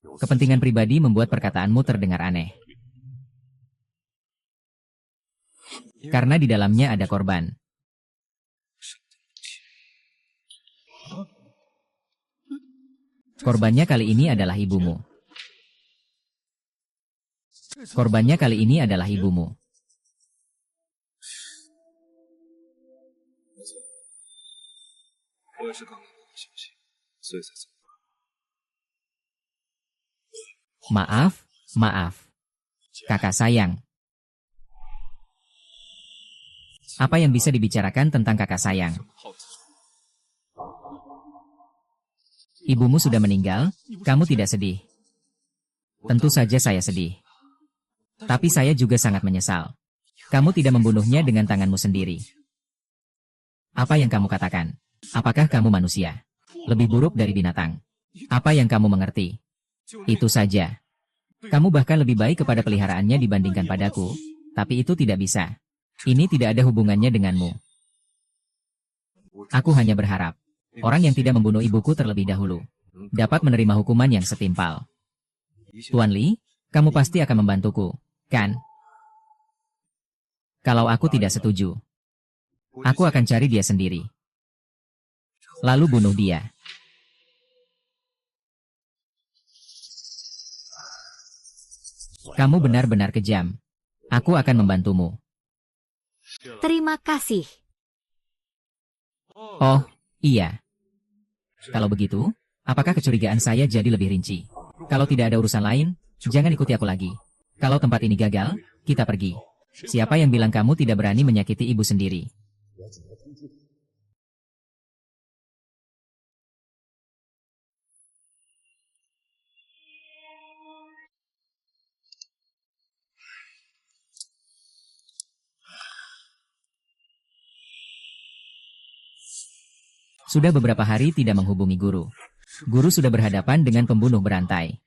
[SPEAKER 2] Kepentingan pribadi membuat perkataanmu terdengar aneh. Karena di dalamnya ada korban. Korbannya kali ini adalah ibumu. Korbannya kali ini adalah ibumu. Maaf, maaf. Kakak sayang. Apa yang bisa dibicarakan tentang kakak sayang? Ibumu sudah meninggal, kamu tidak sedih. Tentu saja saya sedih. Tapi saya juga sangat menyesal. Kamu tidak membunuhnya dengan tanganmu sendiri. Apa yang kamu katakan? Apakah kamu manusia? Lebih buruk dari binatang. Apa yang kamu mengerti? Itu saja. Kamu bahkan lebih baik kepada peliharaannya dibandingkan padaku, tapi itu tidak bisa. Ini tidak ada hubungannya denganmu. Aku hanya berharap, orang yang tidak membunuh ibuku terlebih dahulu, dapat menerima hukuman yang setimpal. Tuan Li, kamu pasti akan membantuku, kan? Kalau aku tidak setuju, aku akan cari dia sendiri. Lalu bunuh dia. Kamu benar-benar kejam. Aku akan membantumu.
[SPEAKER 1] Terima kasih.
[SPEAKER 2] Oh, iya. Kalau begitu, apakah kecurigaan saya jadi lebih rinci? Kalau tidak ada urusan lain, jangan ikuti aku lagi. Kalau tempat ini gagal, kita pergi. Siapa yang bilang kamu tidak berani menyakiti ibu sendiri? Sudah beberapa hari tidak menghubungi guru. Guru sudah berhadapan dengan pembunuh berantai.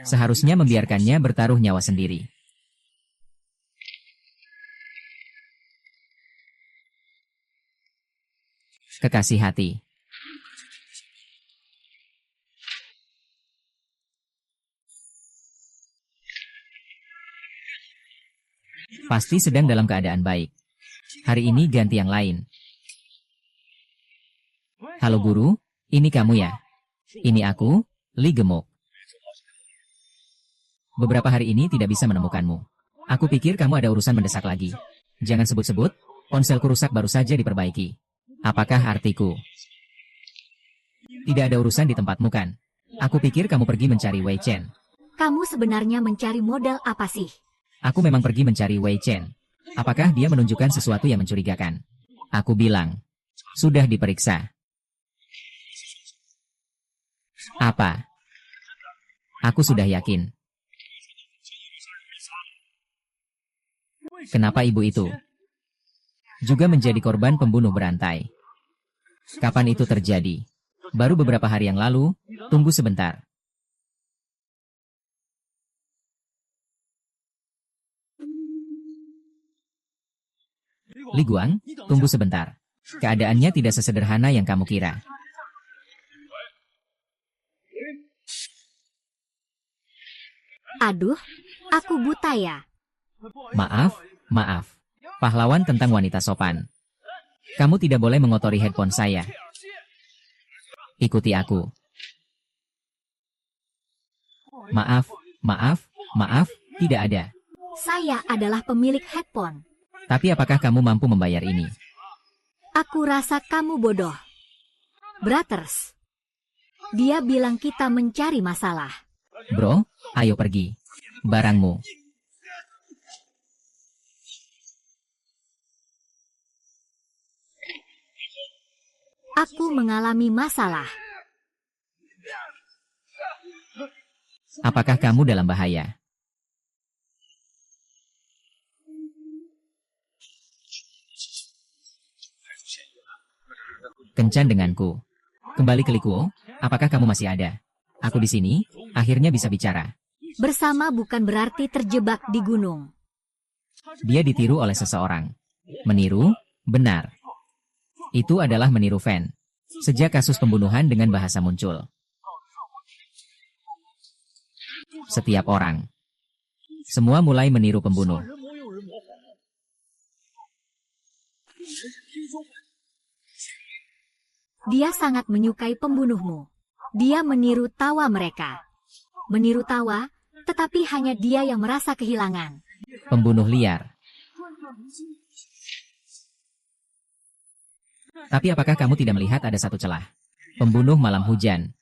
[SPEAKER 2] Seharusnya membiarkannya bertaruh nyawa sendiri. Kekasih hati. Pasti sedang dalam keadaan baik. Hari ini ganti yang lain. Halo guru, ini kamu ya? Ini aku, Li Gemuk. Beberapa hari ini tidak bisa menemukanmu. Aku pikir kamu ada urusan mendesak lagi. Jangan sebut-sebut, ponselku rusak baru saja diperbaiki. Apakah artiku? Tidak ada urusan di tempatmu kan? Aku pikir kamu pergi mencari Wei Chen.
[SPEAKER 1] Kamu sebenarnya mencari modal apa sih?
[SPEAKER 2] Aku memang pergi mencari Wei Chen. Apakah dia menunjukkan sesuatu yang mencurigakan? Aku bilang, sudah diperiksa. Apa? Aku sudah yakin. Kenapa ibu itu juga menjadi korban pembunuh berantai? Kapan itu terjadi? Baru beberapa hari yang lalu, tunggu sebentar. Li Guang, tunggu sebentar. Keadaannya tidak sesederhana yang kamu kira.
[SPEAKER 1] Aduh, aku buta ya.
[SPEAKER 2] Maaf, maaf. Pahlawan tentang wanita sopan. Kamu tidak boleh mengotori handphone saya. Ikuti aku. Maaf, maaf, maaf, tidak ada.
[SPEAKER 1] Saya adalah pemilik headphone.
[SPEAKER 2] Tapi apakah kamu mampu membayar ini?
[SPEAKER 1] Aku rasa kamu bodoh. Brothers. Dia bilang kita mencari masalah.
[SPEAKER 2] Bro, ayo pergi. Barangmu.
[SPEAKER 1] Aku mengalami masalah.
[SPEAKER 2] Apakah kamu dalam bahaya? Kencan denganku. Kembali ke Likuo, apakah kamu masih ada? Aku di sini, akhirnya bisa bicara.
[SPEAKER 1] Bersama bukan berarti terjebak di gunung.
[SPEAKER 2] Dia ditiru oleh seseorang. Meniru? Benar. Itu adalah meniru Fan. Sejak kasus pembunuhan dengan bahasa muncul. Setiap orang. Semua mulai meniru pembunuh.
[SPEAKER 1] Dia sangat menyukai pembunuhmu. Dia meniru tawa mereka. Meniru tawa, tetapi hanya dia yang merasa kehilangan.
[SPEAKER 2] Pembunuh liar. Tapi apakah kamu tidak melihat ada satu celah? Pembunuh malam hujan.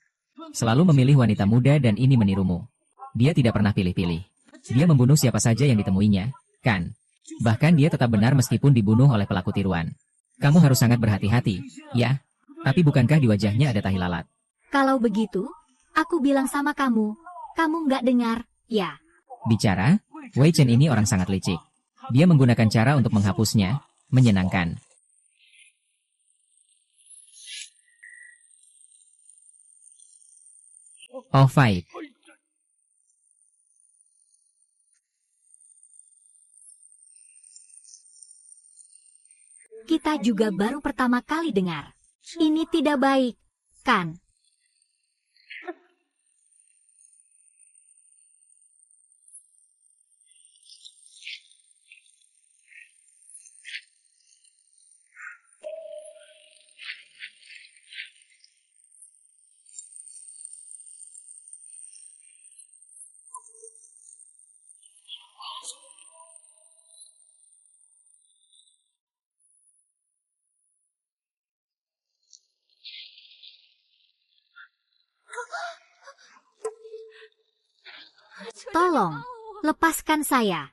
[SPEAKER 2] Selalu memilih wanita muda dan ini menirumu. Dia tidak pernah pilih-pilih. Dia membunuh siapa saja yang ditemuinya, kan? Bahkan dia tetap benar meskipun dibunuh oleh pelaku tiruan. Kamu harus sangat berhati-hati, ya? Tapi bukankah di wajahnya ada tahi lalat?
[SPEAKER 1] Kalau begitu, aku bilang sama kamu nggak dengar, ya?
[SPEAKER 2] Bicara, Wei Chen ini orang sangat licik. Dia menggunakan cara untuk menghapusnya, menyenangkan. Oh fight.
[SPEAKER 1] Kita juga baru pertama kali dengar. Ini tidak baik, kan? Tolong, lepaskan saya.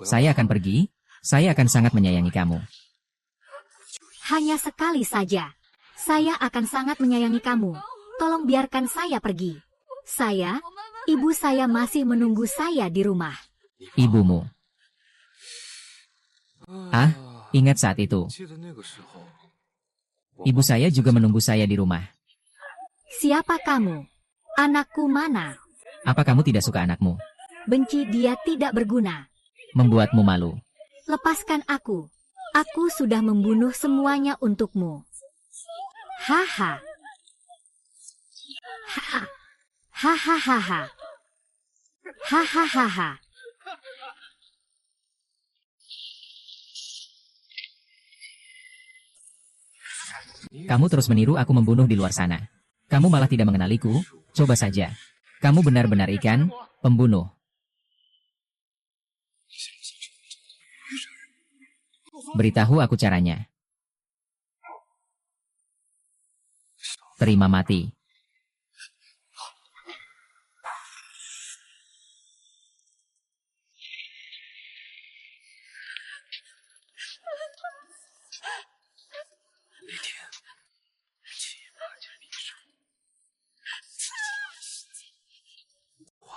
[SPEAKER 2] Saya akan pergi, saya akan sangat menyayangi kamu.
[SPEAKER 1] Hanya sekali saja. Saya akan sangat menyayangi kamu. Tolong biarkan saya pergi. Ibu saya masih menunggu saya di rumah.
[SPEAKER 2] Ibumu. Ah, ingat saat itu. Ibu saya juga menunggu saya di rumah.
[SPEAKER 1] Siapa kamu? Anakku mana?
[SPEAKER 2] Apa kamu tidak suka anakmu?
[SPEAKER 1] Benci dia tidak berguna.
[SPEAKER 2] Membuatmu malu.
[SPEAKER 1] Lepaskan aku. Aku sudah membunuh semuanya untukmu. Haha. Haha. Hahaha. Hahaha.
[SPEAKER 2] Kamu terus meniru aku membunuh di luar sana. Kamu malah tidak mengenaliku, coba saja. Kamu benar-benar ikan, pembunuh. Beritahu aku caranya. Terima mati.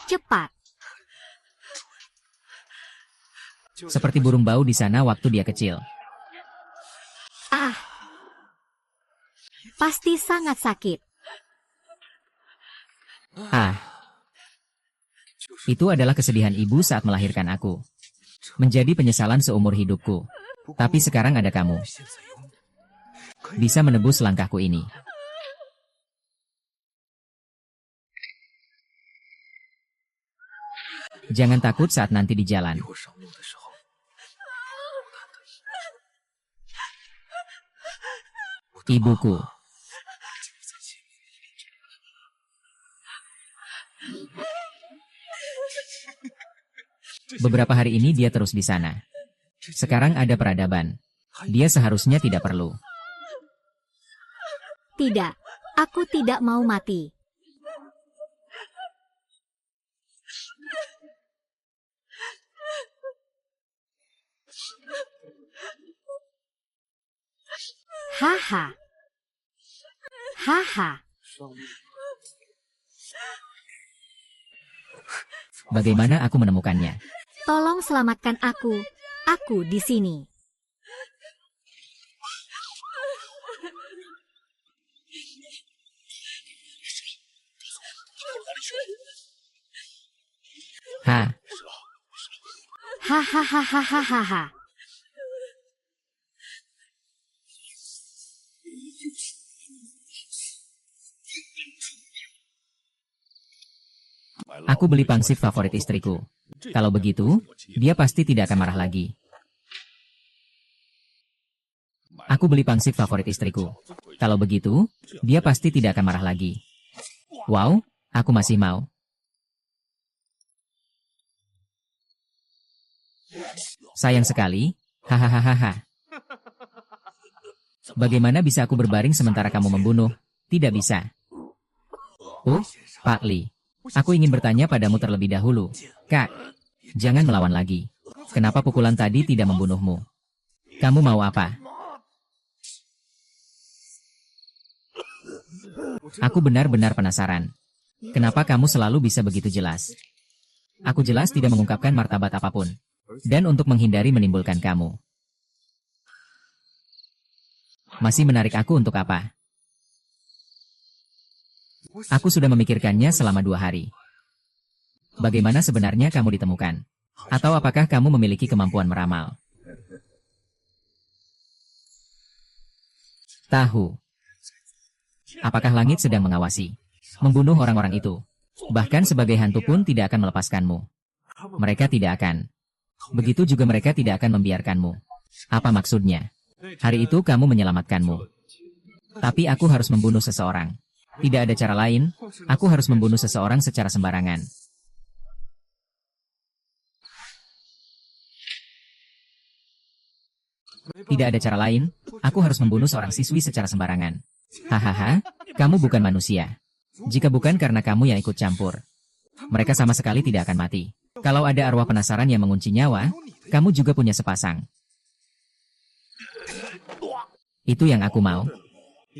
[SPEAKER 1] Cepat.
[SPEAKER 2] Seperti burung bau di sana waktu dia kecil.
[SPEAKER 1] Ah. Pasti sangat sakit.
[SPEAKER 2] Ah. Itu adalah kesedihan ibu saat melahirkan aku. Menjadi penyesalan seumur hidupku. Tapi sekarang ada kamu. Bisa menebus langkahku ini. Jangan takut saat nanti di jalan. Ibuku. Beberapa hari ini dia terus di sana. Sekarang ada peradaban. Dia seharusnya tidak perlu.
[SPEAKER 1] Tidak. Aku tidak mau mati. Haha. Haha.
[SPEAKER 2] Bagaimana aku menemukannya?
[SPEAKER 1] Tolong selamatkan aku. Aku di sini.
[SPEAKER 2] Ha,
[SPEAKER 1] Hahaha.
[SPEAKER 2] aku beli pangsit favorit istriku. Kalau begitu, dia pasti tidak akan marah lagi. Aku beli pangsit favorit istriku. Kalau begitu, dia pasti tidak akan marah lagi. Wow, aku masih mau. Sayang sekali. Hahaha. Bagaimana bisa aku berbaring sementara kamu membunuh? Tidak bisa. Pak Li. Aku ingin bertanya padamu terlebih dahulu. Kak, jangan melawan lagi. Kenapa pukulan tadi tidak membunuhmu? Kamu mau apa? Aku benar-benar penasaran. Kenapa kamu selalu bisa begitu jelas? Aku jelas tidak mengungkapkan martabat apapun. Dan untuk menghindari menimbulkan kamu. Masih menarik aku untuk apa? Aku sudah memikirkannya selama 2 hari. Bagaimana sebenarnya kamu ditemukan? Atau apakah kamu memiliki kemampuan meramal? Tahu. Apakah langit sedang mengawasi? Membunuh orang-orang itu. Bahkan sebagai hantu pun tidak akan melepaskanmu. Mereka tidak akan. Begitu juga mereka tidak akan membiarkanmu. Apa maksudnya? Hari itu kamu menyelamatkanmu. Tapi aku harus membunuh seseorang. Tidak ada cara lain, aku harus membunuh seseorang secara sembarangan. Tidak ada cara lain, aku harus membunuh seorang siswi secara sembarangan. Hahaha, kamu bukan manusia. Jika bukan karena kamu yang ikut campur, mereka sama sekali tidak akan mati. Kalau ada arwah penasaran yang mengunci nyawa, kamu juga punya sepasang. Itu yang aku mau.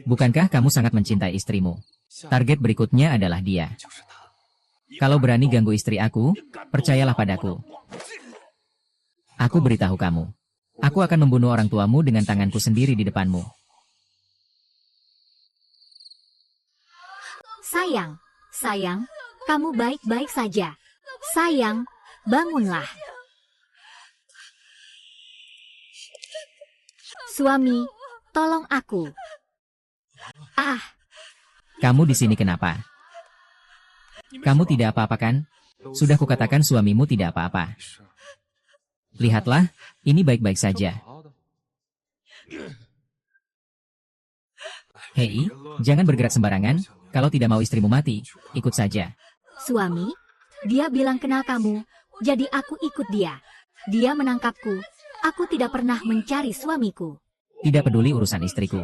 [SPEAKER 2] Bukankah kamu sangat mencintai istrimu? Target berikutnya adalah dia. Kalau berani ganggu istri aku, percayalah padaku. Aku beritahu kamu. Aku akan membunuh orang tuamu dengan tanganku sendiri di depanmu.
[SPEAKER 1] Sayang, kamu baik-baik saja. Sayang, bangunlah. Suami, tolong aku.
[SPEAKER 2] Kamu di sini kenapa? Kamu tidak apa-apa kan? Sudah kukatakan suamimu tidak apa-apa. Lihatlah, ini baik-baik saja. Hei, jangan bergerak sembarangan. Kalau tidak mau istrimu mati, ikut saja.
[SPEAKER 1] Suami, dia bilang kenal kamu, jadi aku ikut dia. Dia menangkapku. Aku tidak pernah mencari suamiku.
[SPEAKER 2] Tidak peduli urusan istriku.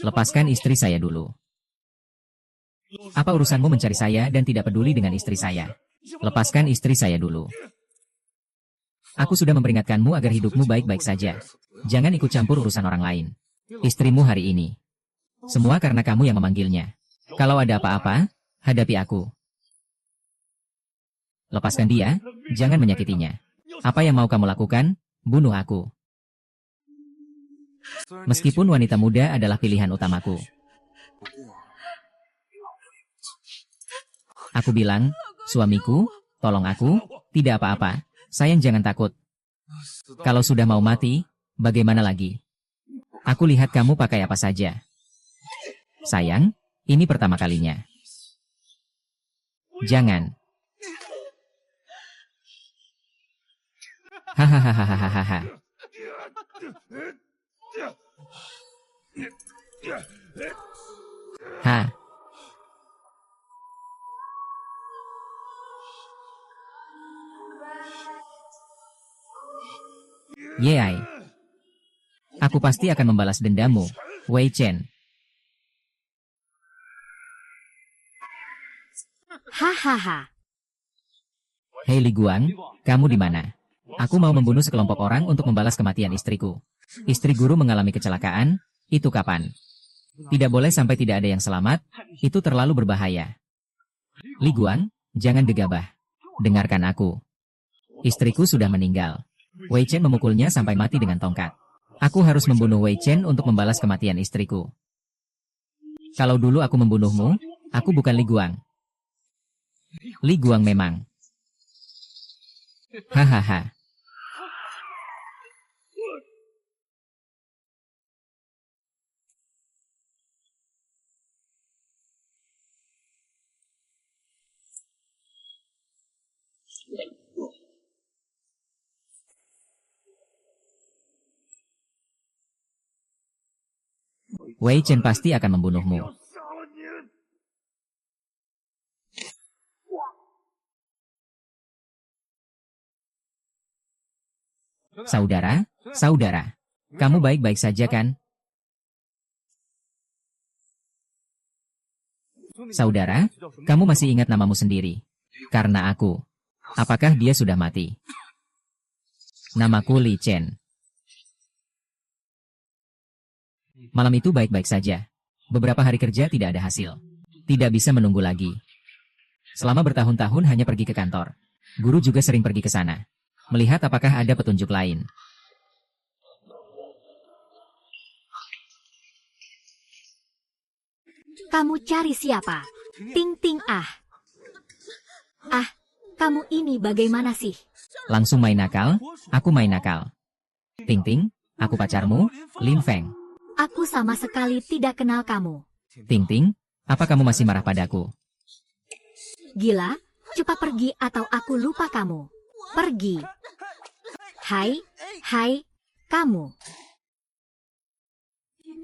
[SPEAKER 2] Lepaskan istri saya dulu. Apa urusanmu mencari saya dan tidak peduli dengan istri saya? Lepaskan istri saya dulu. Aku sudah memperingatkanmu agar hidupmu baik-baik saja. Jangan ikut campur urusan orang lain. Istrimu hari ini. Semua karena kamu yang memanggilnya. Kalau ada apa-apa, hadapi aku. Lepaskan dia, jangan menyakitinya. Apa yang mau kamu lakukan? Bunuh aku. Meskipun wanita muda adalah pilihan utamaku. Aku bilang, suamiku, tolong aku, tidak apa-apa, sayang jangan takut. Kalau sudah mau mati, bagaimana lagi? Aku lihat kamu pakai apa saja. Sayang, ini pertama kalinya. Jangan. Hahaha. Ha. Yeay. Aku pasti akan membalas dendammu, Wei Chen.
[SPEAKER 1] Hahaha.
[SPEAKER 2] Hei Li Guang, kamu di mana? Aku mau membunuh sekelompok orang untuk membalas kematian istriku. Istri guru mengalami kecelakaan, itu kapan? Tidak boleh sampai tidak ada yang selamat, itu terlalu berbahaya. Li Guang, jangan gegabah. Dengarkan aku. Istriku sudah meninggal. Wei Chen memukulnya sampai mati dengan tongkat. Aku harus membunuh Wei Chen untuk membalas kematian istriku. Kalau dulu aku membunuhmu, aku bukan Li Guang. Li Guang memang. Hahaha. Wei Chen pasti akan membunuhmu. Saudara, saudara, kamu baik-baik saja kan? Saudara, kamu masih ingat namamu sendiri? Karena aku. Apakah dia sudah mati? Namaku Li Chen. Malam itu baik-baik saja. Beberapa hari kerja tidak ada hasil. Tidak bisa menunggu lagi. Selama bertahun-tahun hanya pergi ke kantor. Guru juga sering pergi ke sana. Melihat apakah ada petunjuk lain.
[SPEAKER 1] Kamu cari siapa? Ting Ting ah. Ah, kamu ini bagaimana sih?
[SPEAKER 2] Langsung main nakal, aku main nakal. Ting Ting, aku pacarmu, Lin Feng.
[SPEAKER 1] Aku sama sekali tidak kenal kamu.
[SPEAKER 2] Ting Ting, apa kamu masih marah padaku?
[SPEAKER 1] Gila, cepat pergi atau aku lupa kamu. Pergi. Hai, kamu.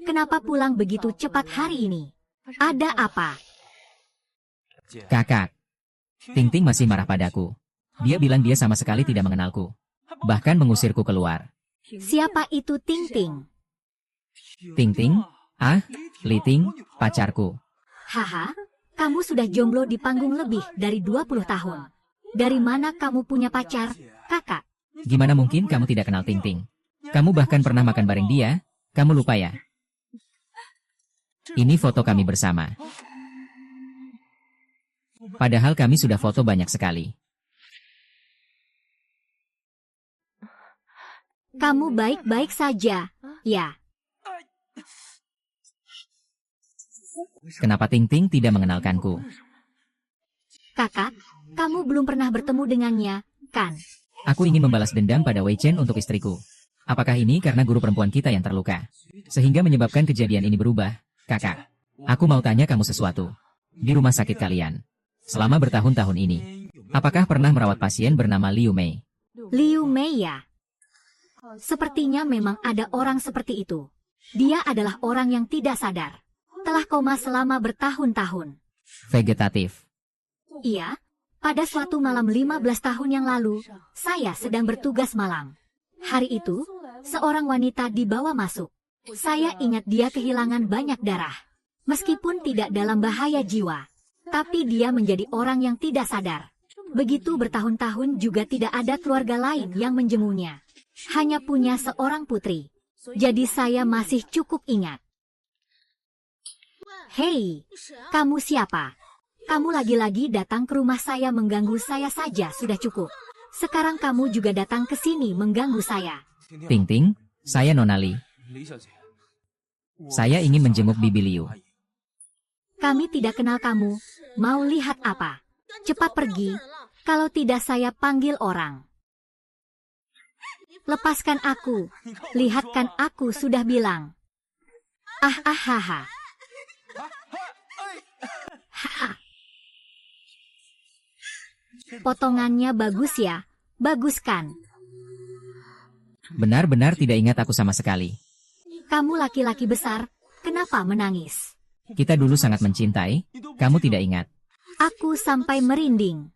[SPEAKER 1] Kenapa pulang begitu cepat hari ini? Ada apa?
[SPEAKER 2] Kakak. Ting Ting masih marah padaku. Dia bilang dia sama sekali tidak mengenalku. Bahkan mengusirku keluar.
[SPEAKER 1] Siapa itu Ting Ting?
[SPEAKER 2] Ting Ting, Li Ting, pacarku.
[SPEAKER 1] Haha, kamu sudah jomblo di panggung lebih dari 20 tahun. Dari mana kamu punya pacar, kakak?
[SPEAKER 2] Gimana mungkin kamu tidak kenal Ting Ting? Kamu bahkan pernah makan bareng dia, kamu lupa ya? Ini foto kami bersama. Padahal kami sudah foto banyak sekali.
[SPEAKER 1] Kamu baik-baik saja, ya?
[SPEAKER 2] Kenapa Ting Ting tidak mengenalkanku?
[SPEAKER 1] Kakak, kamu belum pernah bertemu dengannya, kan?
[SPEAKER 2] Aku ingin membalas dendam pada Wei Chen untuk istriku. Apakah ini karena guru perempuan kita yang terluka? Sehingga menyebabkan kejadian ini berubah, kakak. Aku mau tanya kamu sesuatu. Di rumah sakit kalian, selama bertahun-tahun ini, apakah pernah merawat pasien bernama Liu Mei?
[SPEAKER 1] Liu Mei ya? Sepertinya memang ada orang seperti itu. Dia adalah orang yang tidak sadar. Telah koma selama bertahun-tahun.
[SPEAKER 2] Vegetatif.
[SPEAKER 1] Iya, pada suatu malam 15 tahun yang lalu, saya sedang bertugas malam. Hari itu, seorang wanita dibawa masuk. Saya ingat dia kehilangan banyak darah. Meskipun tidak dalam bahaya jiwa, tapi dia menjadi orang yang tidak sadar. Begitu bertahun-tahun juga tidak ada keluarga lain yang menjenguknya. Hanya punya seorang putri. Jadi saya masih cukup ingat. Hei, kamu siapa? Kamu lagi-lagi datang ke rumah saya mengganggu saya saja sudah cukup. Sekarang kamu juga datang ke sini mengganggu saya.
[SPEAKER 2] Ting Ting, saya Nona Li. Saya ingin menjenguk Bibi Liu.
[SPEAKER 1] Kami tidak kenal kamu. Mau lihat apa? Cepat pergi. Kalau tidak saya panggil orang. Lepaskan aku. Lihatkan aku sudah bilang. Ah. Potongannya bagus ya? Bagus kan?
[SPEAKER 2] Benar-benar tidak ingat aku sama sekali.
[SPEAKER 1] Kamu laki-laki besar, kenapa menangis?
[SPEAKER 2] Kita dulu sangat mencintai, kamu tidak ingat.
[SPEAKER 1] Aku sampai merinding.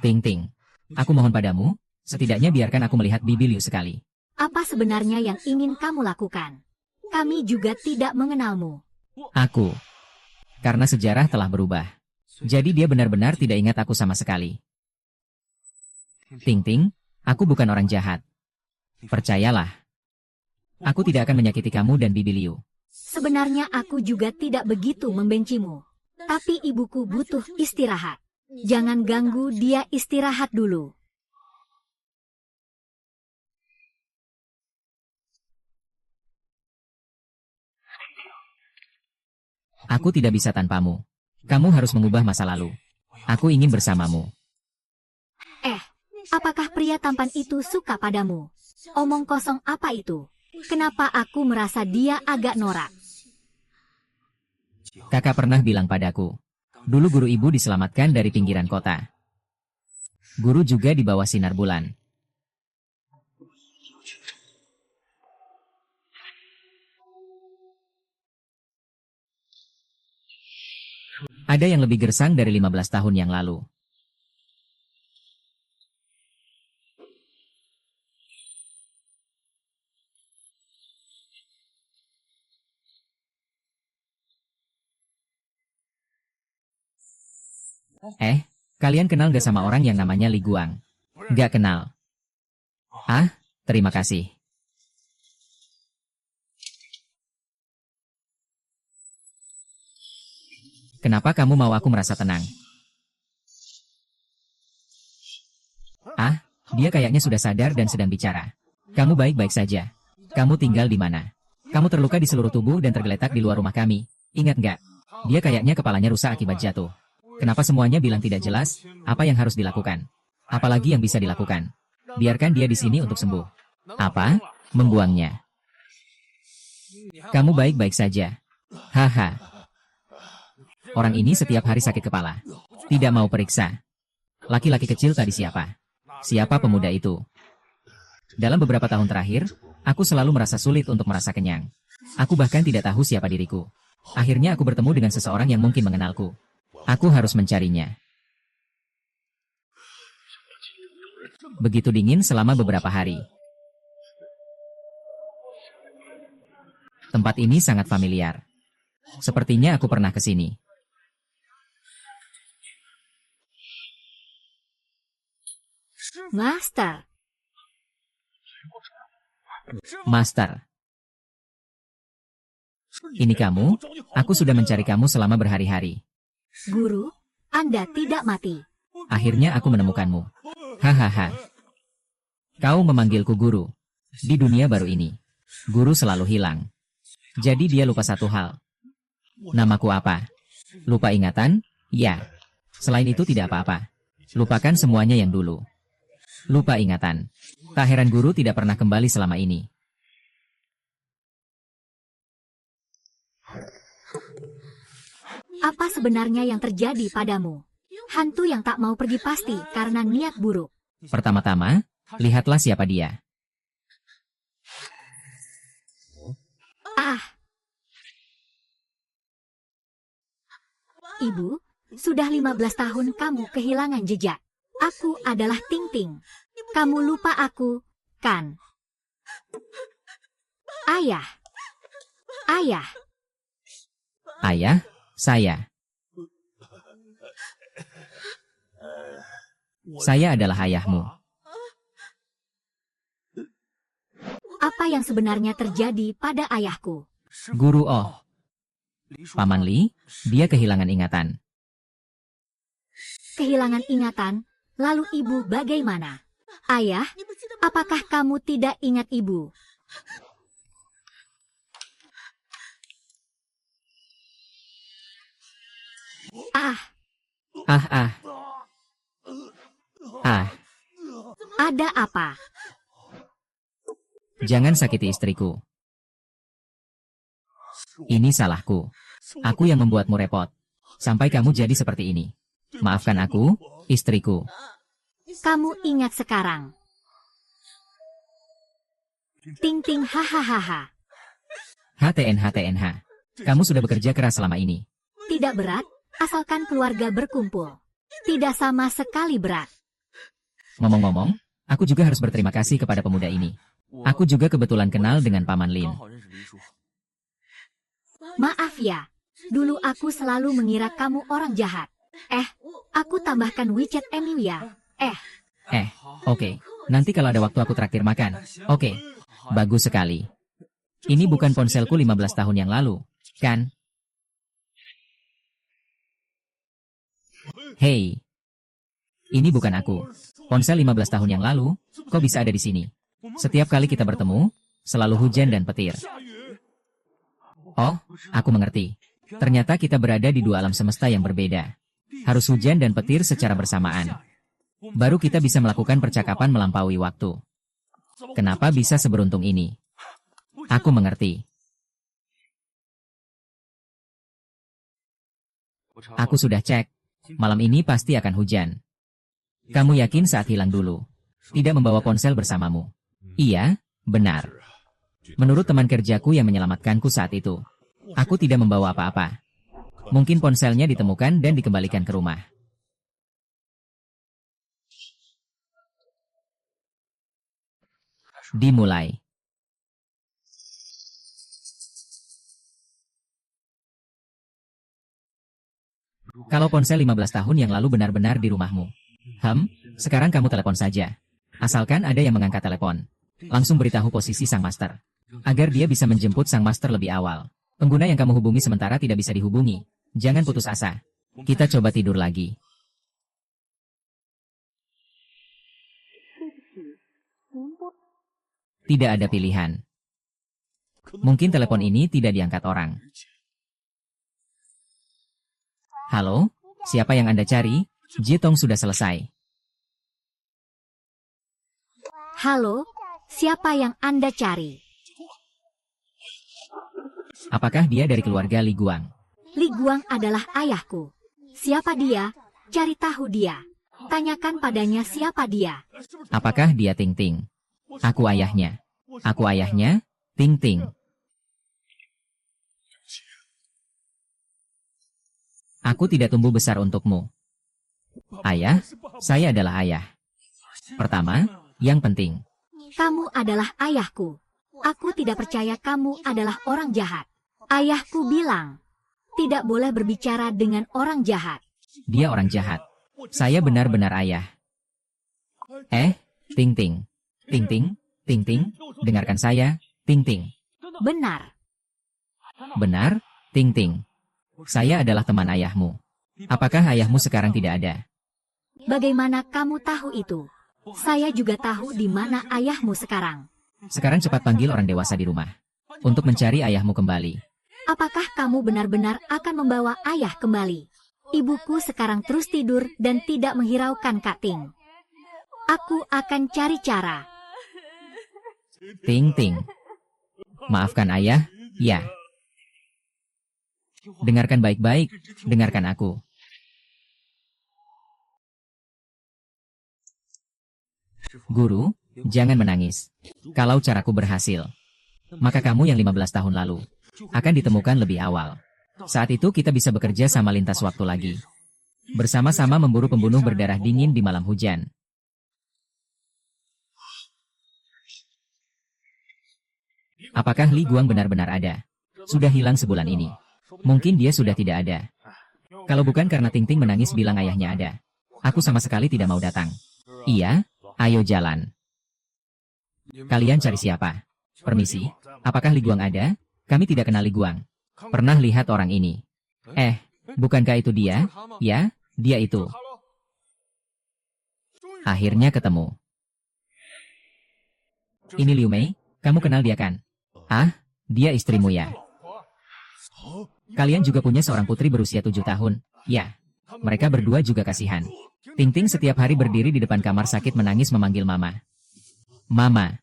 [SPEAKER 2] Ting Ting, aku mohon padamu, setidaknya biarkan aku melihat Bibi Liu sekali.
[SPEAKER 1] Apa sebenarnya yang ingin kamu lakukan? Kami juga tidak mengenalmu.
[SPEAKER 2] Aku. Karena sejarah telah berubah. Jadi dia benar-benar tidak ingat aku sama sekali. Ting Ting, aku bukan orang jahat. Percayalah. Aku tidak akan menyakiti kamu dan Bibi Liu.
[SPEAKER 1] Sebenarnya aku juga tidak begitu membencimu. Tapi ibuku butuh istirahat. Jangan ganggu dia istirahat dulu.
[SPEAKER 2] Aku tidak bisa tanpamu. Kamu harus mengubah masa lalu. Aku ingin bersamamu.
[SPEAKER 1] Apakah pria tampan itu suka padamu? Omong kosong apa itu? Kenapa aku merasa dia agak norak?
[SPEAKER 2] Kakak pernah bilang padaku. Dulu guru ibu diselamatkan dari pinggiran kota. Guru juga di bawah sinar bulan. Ada yang lebih gersang dari 15 tahun yang lalu. Kalian kenal gak sama orang yang namanya Li Guang? Gak kenal. Ah, terima kasih. Kenapa kamu mau aku merasa tenang? Ah, dia kayaknya sudah sadar dan sedang bicara. Kamu baik-baik saja. Kamu tinggal di mana? Kamu terluka di seluruh tubuh dan tergeletak di luar rumah kami. Ingat nggak? Dia kayaknya kepalanya rusak akibat jatuh. Kenapa semuanya bilang tidak jelas? Apa yang harus dilakukan? Apalagi yang bisa dilakukan? Biarkan dia di sini untuk sembuh. Apa? Membuangnya. Kamu baik-baik saja. Haha. Orang ini setiap hari sakit kepala. Tidak mau periksa. Laki-laki kecil tadi siapa? Siapa pemuda itu? Dalam beberapa tahun terakhir, aku selalu merasa sulit untuk merasa kenyang. Aku bahkan tidak tahu siapa diriku. Akhirnya aku bertemu dengan seseorang yang mungkin mengenalku. Aku harus mencarinya. Begitu dingin selama beberapa hari. Tempat ini sangat familiar. Sepertinya aku pernah ke sini.
[SPEAKER 1] Master.
[SPEAKER 2] Master. Ini kamu? Aku sudah mencari kamu selama berhari-hari.
[SPEAKER 1] Guru, Anda tidak mati.
[SPEAKER 2] Akhirnya aku menemukanmu. Hahaha. Kau memanggilku guru. Di dunia baru ini, guru selalu hilang. Jadi dia lupa satu hal. Namaku apa? Lupa ingatan? Ya. Selain itu tidak apa-apa. Lupakan semuanya yang dulu. Lupa ingatan. Tak heran guru tidak pernah kembali selama ini.
[SPEAKER 1] Apa sebenarnya yang terjadi padamu? Hantu yang tak mau pergi pasti karena niat buruk.
[SPEAKER 2] Pertama-tama, lihatlah siapa dia.
[SPEAKER 1] Ibu, sudah 15 tahun kamu kehilangan jejak. Aku adalah Ting Ting. Kamu lupa aku, kan? Ayah. Ayah.
[SPEAKER 2] Ayah, saya. Saya adalah ayahmu.
[SPEAKER 1] Apa yang sebenarnya terjadi pada ayahku?
[SPEAKER 2] Guru Oh. Paman Li, dia kehilangan ingatan.
[SPEAKER 1] Kehilangan ingatan, lalu ibu bagaimana? Ayah, apakah kamu tidak ingat ibu?
[SPEAKER 2] Ah.
[SPEAKER 1] Ada apa?
[SPEAKER 2] Jangan sakiti istriku. Ini salahku. Aku yang membuatmu repot. Sampai kamu jadi seperti ini. Maafkan aku, istriku.
[SPEAKER 1] Kamu ingat sekarang. Ting Ting hahaha.
[SPEAKER 2] HTNH. Kamu sudah bekerja keras selama ini.
[SPEAKER 1] Tidak berat, asalkan keluarga berkumpul. Tidak sama sekali berat.
[SPEAKER 2] Ngomong-ngomong, aku juga harus berterima kasih kepada pemuda ini. Aku juga kebetulan kenal dengan Paman Lin.
[SPEAKER 1] Maaf ya, dulu aku selalu mengira kamu orang jahat. Aku tambahkan WeChat MU ya.
[SPEAKER 2] Oke. Nanti kalau ada waktu aku traktir makan. Oke. Bagus sekali. Ini bukan ponselku 15 tahun yang lalu, kan? Hei. Ini bukan aku. Ponsel 15 tahun yang lalu, kok bisa ada di sini? Setiap kali kita bertemu, selalu hujan dan petir. Oh, aku mengerti. Ternyata kita berada di dua alam semesta yang berbeda. Harus hujan dan petir secara bersamaan. Baru kita bisa melakukan percakapan melampaui waktu. Kenapa bisa seberuntung ini? Aku mengerti. Aku sudah cek. Malam ini pasti akan hujan. Kamu yakin saat hilang dulu? Tidak membawa ponsel bersamamu? Iya, benar. Menurut teman kerjaku yang menyelamatkanku saat itu, aku tidak membawa apa-apa. Mungkin ponselnya ditemukan dan dikembalikan ke rumah. Dimulai. Kalau ponsel 15 tahun yang lalu benar-benar di rumahmu. Sekarang kamu telepon saja. Asalkan ada yang mengangkat telepon. Langsung beritahu posisi sang master. Agar dia bisa menjemput sang master lebih awal. Pengguna yang kamu hubungi sementara tidak bisa dihubungi. Jangan putus asa. Kita coba tidur lagi. Tidak ada pilihan. Mungkin telepon ini tidak diangkat orang. Halo, siapa yang Anda cari? Jitong sudah selesai.
[SPEAKER 1] Halo, siapa yang Anda cari?
[SPEAKER 2] Apakah dia dari keluarga Li Guang?
[SPEAKER 1] Li Guang adalah ayahku. Siapa dia? Cari tahu dia. Tanyakan padanya siapa dia.
[SPEAKER 2] Apakah dia Ting Ting? Aku ayahnya. Aku ayahnya, Ting Ting. Aku tidak tumbuh besar untukmu. Ayah, saya adalah ayah. Pertama, yang penting.
[SPEAKER 1] Kamu adalah ayahku. Aku tidak percaya kamu adalah orang jahat. Ayahku bilang, tidak boleh berbicara dengan orang jahat.
[SPEAKER 2] Dia orang jahat. Saya benar-benar ayah. Ting Ting. Ting Ting, Ting Ting, dengarkan saya, Ting Ting.
[SPEAKER 1] Benar.
[SPEAKER 2] Benar, Ting Ting. Saya adalah teman ayahmu. Apakah ayahmu sekarang tidak ada?
[SPEAKER 1] Bagaimana kamu tahu itu? Saya juga tahu di mana ayahmu sekarang.
[SPEAKER 2] Sekarang cepat panggil orang dewasa di rumah. Untuk mencari ayahmu kembali.
[SPEAKER 1] Apakah kamu benar-benar akan membawa ayah kembali? Ibuku sekarang terus tidur dan tidak menghiraukan Kak Ting. Aku akan cari cara.
[SPEAKER 2] Ting Ting. Maafkan ayah, ya. Dengarkan baik-baik, dengarkan aku. Guru, jangan menangis. Kalau caraku berhasil, maka kamu yang 15 tahun lalu akan ditemukan lebih awal. Saat itu kita bisa bekerja sama lintas waktu lagi. Bersama-sama memburu pembunuh berdarah dingin di malam hujan. Apakah Li Guang benar-benar ada? Sudah hilang sebulan ini. Mungkin dia sudah tidak ada. Kalau bukan karena Ting Ting menangis bilang ayahnya ada, aku sama sekali tidak mau datang. Iya, ayo jalan. Kalian cari siapa? Permisi, apakah Li Guang ada? Kami tidak kenal Li Guang. Pernah lihat orang ini? Bukankah itu dia? Ya, dia itu. Akhirnya ketemu. Ini Liu Mei, kamu kenal dia kan? Dia istrimu ya? Kalian juga punya seorang putri berusia 7 tahun, ya. Mereka berdua juga kasihan. Ting Ting setiap hari berdiri di depan kamar sakit menangis memanggil mama. Mama.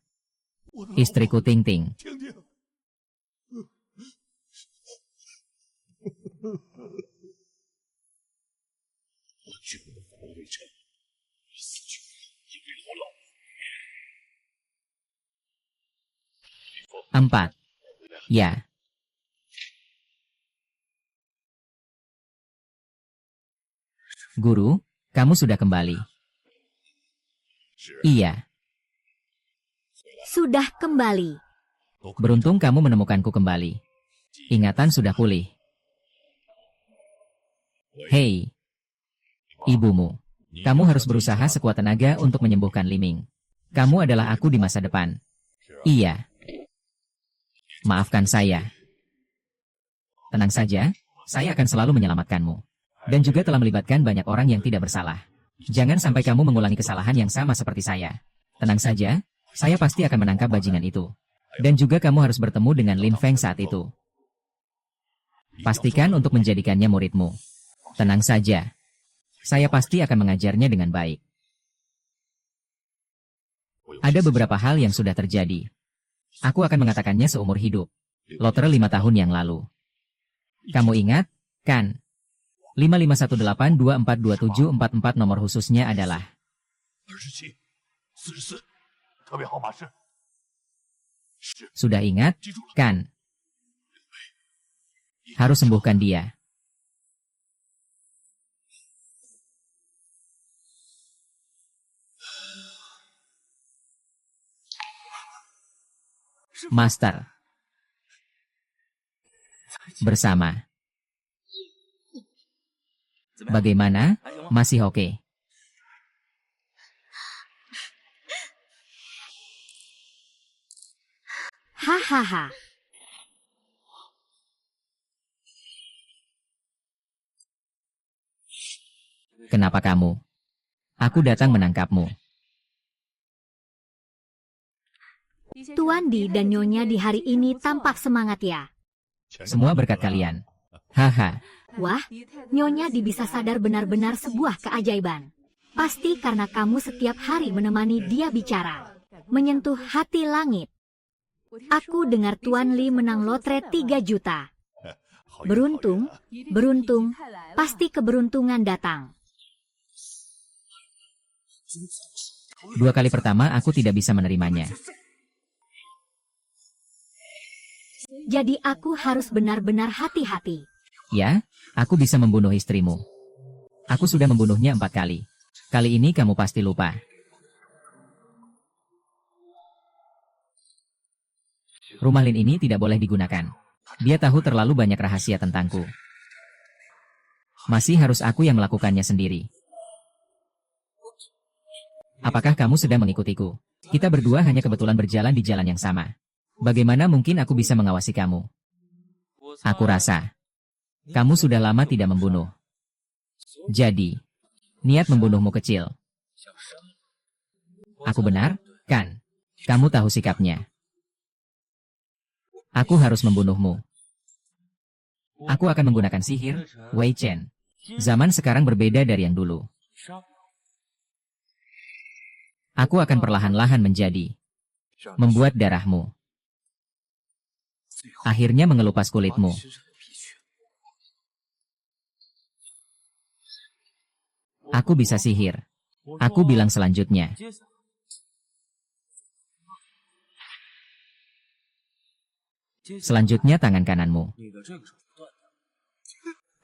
[SPEAKER 2] Istriku Ting Ting. Empat. Ya. Guru, kamu sudah kembali. Iya.
[SPEAKER 1] Sudah kembali.
[SPEAKER 2] Beruntung kamu menemukanku kembali. Ingatan sudah pulih. Hei, Ibumu. Kamu harus berusaha sekuat tenaga untuk menyembuhkan Liming. Kamu adalah aku di masa depan. Iya. Maafkan saya. Tenang saja, saya akan selalu menyelamatkanmu. Dan juga telah melibatkan banyak orang yang tidak bersalah. Jangan sampai kamu mengulangi kesalahan yang sama seperti saya. Tenang saja, saya pasti akan menangkap bajingan itu. Dan juga kamu harus bertemu dengan Lin Feng saat itu. Pastikan untuk menjadikannya muridmu. Tenang saja. Saya pasti akan mengajarnya dengan baik. Ada beberapa hal yang sudah terjadi. Aku akan mengatakannya seumur hidup. Lotre 5 tahun yang lalu. Kamu ingat, kan? 5518242744 nomor khususnya adalah. Sudah ingat, kan? Harus sembuhkan dia. Master. Bersama. Bagaimana? Masih oke?
[SPEAKER 1] Hahaha.
[SPEAKER 2] Kenapa kamu? Aku datang menangkapmu.
[SPEAKER 1] Tuan Di dan Nyonya di hari ini tampak semangat ya.
[SPEAKER 2] Semua berkat kalian. Haha.
[SPEAKER 1] Wah, Nyonya Di bisa sadar benar-benar sebuah keajaiban. Pasti karena kamu setiap hari menemani dia bicara. Menyentuh hati langit. Aku dengar Tuan Li menang lotre 3 juta. Beruntung, beruntung, pasti keberuntungan datang.
[SPEAKER 2] 2 kali pertama aku tidak bisa menerimanya.
[SPEAKER 1] Jadi aku harus benar-benar hati-hati.
[SPEAKER 2] Ya, aku bisa membunuh istrimu. Aku sudah membunuhnya 4 kali. Kali ini kamu pasti lupa. Rumah Lin ini tidak boleh digunakan. Dia tahu terlalu banyak rahasia tentangku. Masih harus aku yang melakukannya sendiri. Apakah kamu sedang mengikutiku? Kita berdua hanya kebetulan berjalan di jalan yang sama. Bagaimana mungkin aku bisa mengawasi kamu? Aku rasa kamu sudah lama tidak membunuh. Jadi, niat membunuhmu kecil. Aku benar, kan? Kamu tahu sikapnya. Aku harus membunuhmu. Aku akan menggunakan sihir, Wei Chen. Zaman sekarang berbeda dari yang dulu. Aku akan perlahan-lahan menjadi. Membuat darahmu. Akhirnya mengelupas kulitmu. Aku bisa sihir. Aku bilang selanjutnya. Selanjutnya tangan kananmu.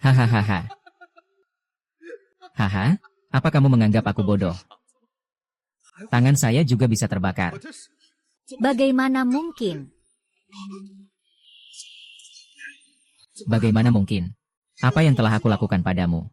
[SPEAKER 2] Hahaha. Haha, apa kamu menganggap aku bodoh? Tangan saya juga bisa terbakar.
[SPEAKER 1] Bagaimana mungkin?
[SPEAKER 2] Bagaimana mungkin? Apa yang telah aku lakukan padamu?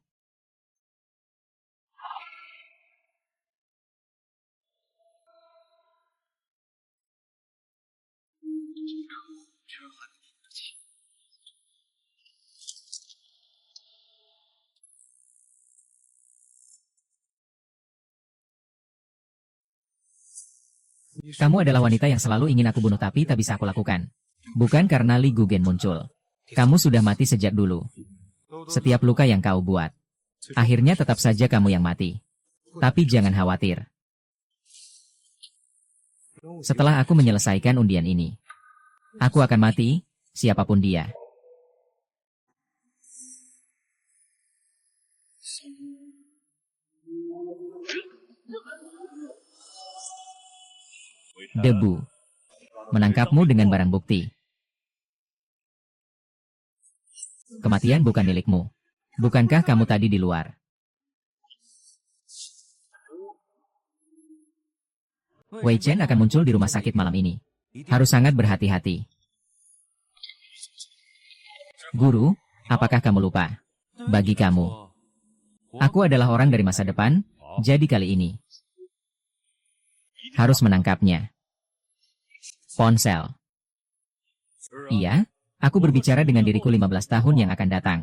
[SPEAKER 2] Kamu adalah wanita yang selalu ingin aku bunuh tapi tak bisa aku lakukan. Bukan karena Li Gugen muncul. Kamu sudah mati sejak dulu. Setiap luka yang kau buat. Akhirnya tetap saja kamu yang mati. Tapi jangan khawatir. Setelah aku menyelesaikan undian ini, aku akan mati, siapapun dia. Debu. Menangkapmu dengan barang bukti. Kematian bukan milikmu. Bukankah kamu tadi di luar? Wei Chen akan muncul di rumah sakit malam ini. Harus sangat berhati-hati. Guru, apakah kamu lupa? Bagi kamu, Aku adalah orang dari masa depan, jadi kali ini harus menangkapnya. Ponsel. Iya, aku berbicara dengan diriku 15 tahun yang akan datang.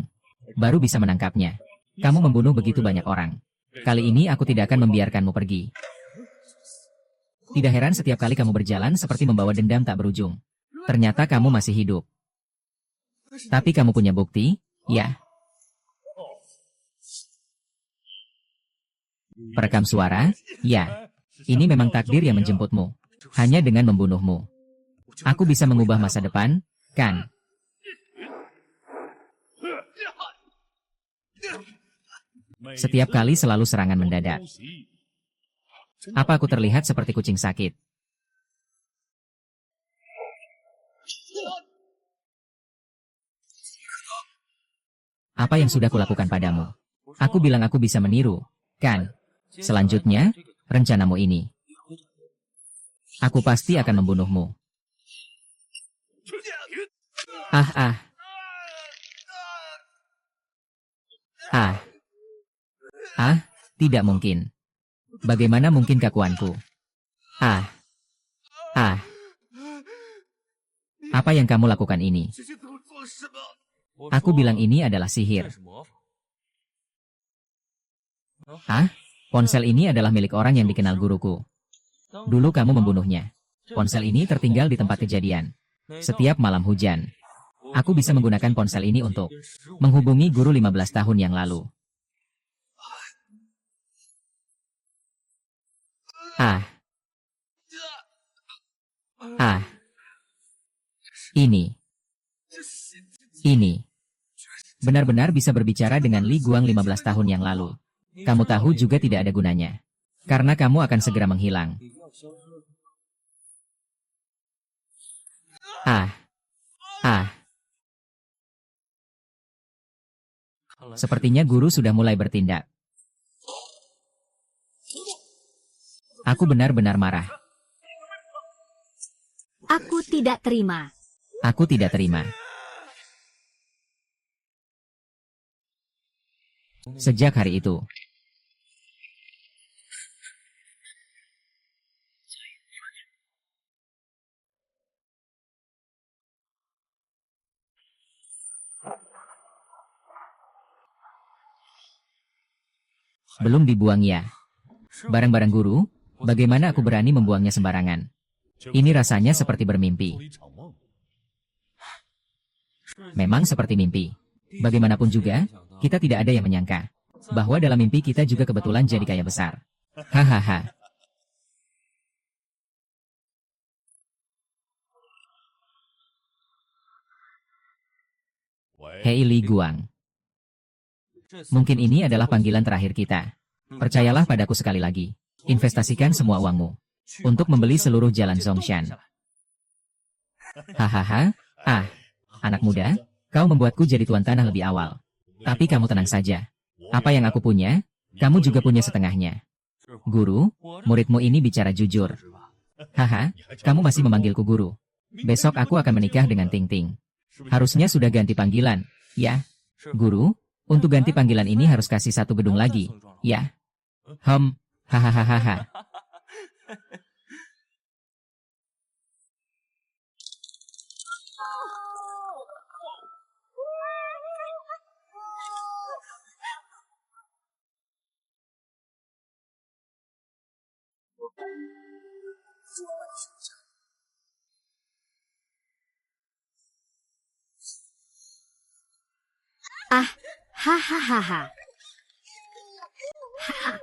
[SPEAKER 2] Baru bisa menangkapnya. Kamu membunuh begitu banyak orang. Kali ini aku tidak akan membiarkanmu pergi. Tidak heran setiap kali kamu berjalan seperti membawa dendam tak berujung. Ternyata kamu masih hidup. Tapi kamu punya bukti, ya? Perekam suara, ya. Ini memang takdir yang menjemputmu. Hanya dengan membunuhmu. Aku bisa mengubah masa depan, kan? Setiap kali selalu serangan mendadak. Apa aku terlihat seperti kucing sakit? Apa yang sudah kulakukan padamu? Aku bilang aku bisa meniru, kan? Selanjutnya, rencanamu ini. Aku pasti akan membunuhmu. Ah, ah. Ah. Ah, tidak mungkin. Bagaimana mungkin kakuanku? Ah. Ah. Apa yang kamu lakukan ini? Aku bilang ini adalah sihir. Ah, ponsel ini adalah milik orang yang dikenal guruku. Dulu kamu membunuhnya. Ponsel ini tertinggal di tempat kejadian. Setiap malam hujan. Aku bisa menggunakan ponsel ini untuk menghubungi guru 15 tahun yang lalu. Ah. Ah. Ini. Benar-benar bisa berbicara dengan Li Guang 15 tahun yang lalu. Kamu tahu juga tidak ada gunanya. Karena kamu akan segera menghilang. Ah. Ah. Sepertinya guru sudah mulai bertindak. Aku benar-benar marah.
[SPEAKER 1] Aku tidak terima.
[SPEAKER 2] Aku tidak terima. Sejak hari itu. Belum dibuang ya. Barang-barang guru, bagaimana aku berani membuangnya sembarangan? Ini rasanya seperti bermimpi. Memang seperti mimpi. Bagaimanapun juga, kita tidak ada yang menyangka bahwa dalam mimpi kita juga kebetulan jadi kaya besar. Hahaha. Hei Li Guang. Mungkin ini adalah panggilan terakhir kita. Percayalah padaku sekali lagi. Investasikan semua uangmu untuk membeli seluruh jalan Zongshan. Hahaha. Ah, anak muda, kau membuatku jadi tuan tanah lebih awal. Tapi kamu tenang saja. Apa yang aku punya, kamu juga punya setengahnya. Guru, muridmu ini bicara jujur. Haha, kamu masih memanggilku guru. Besok aku akan menikah dengan Ting Ting. Harusnya sudah ganti panggilan, ya? Guru, untuk ganti panggilan ini harus kasih satu gedung lagi, ya? Hahaha.
[SPEAKER 1] Ah, hahaha. Ha,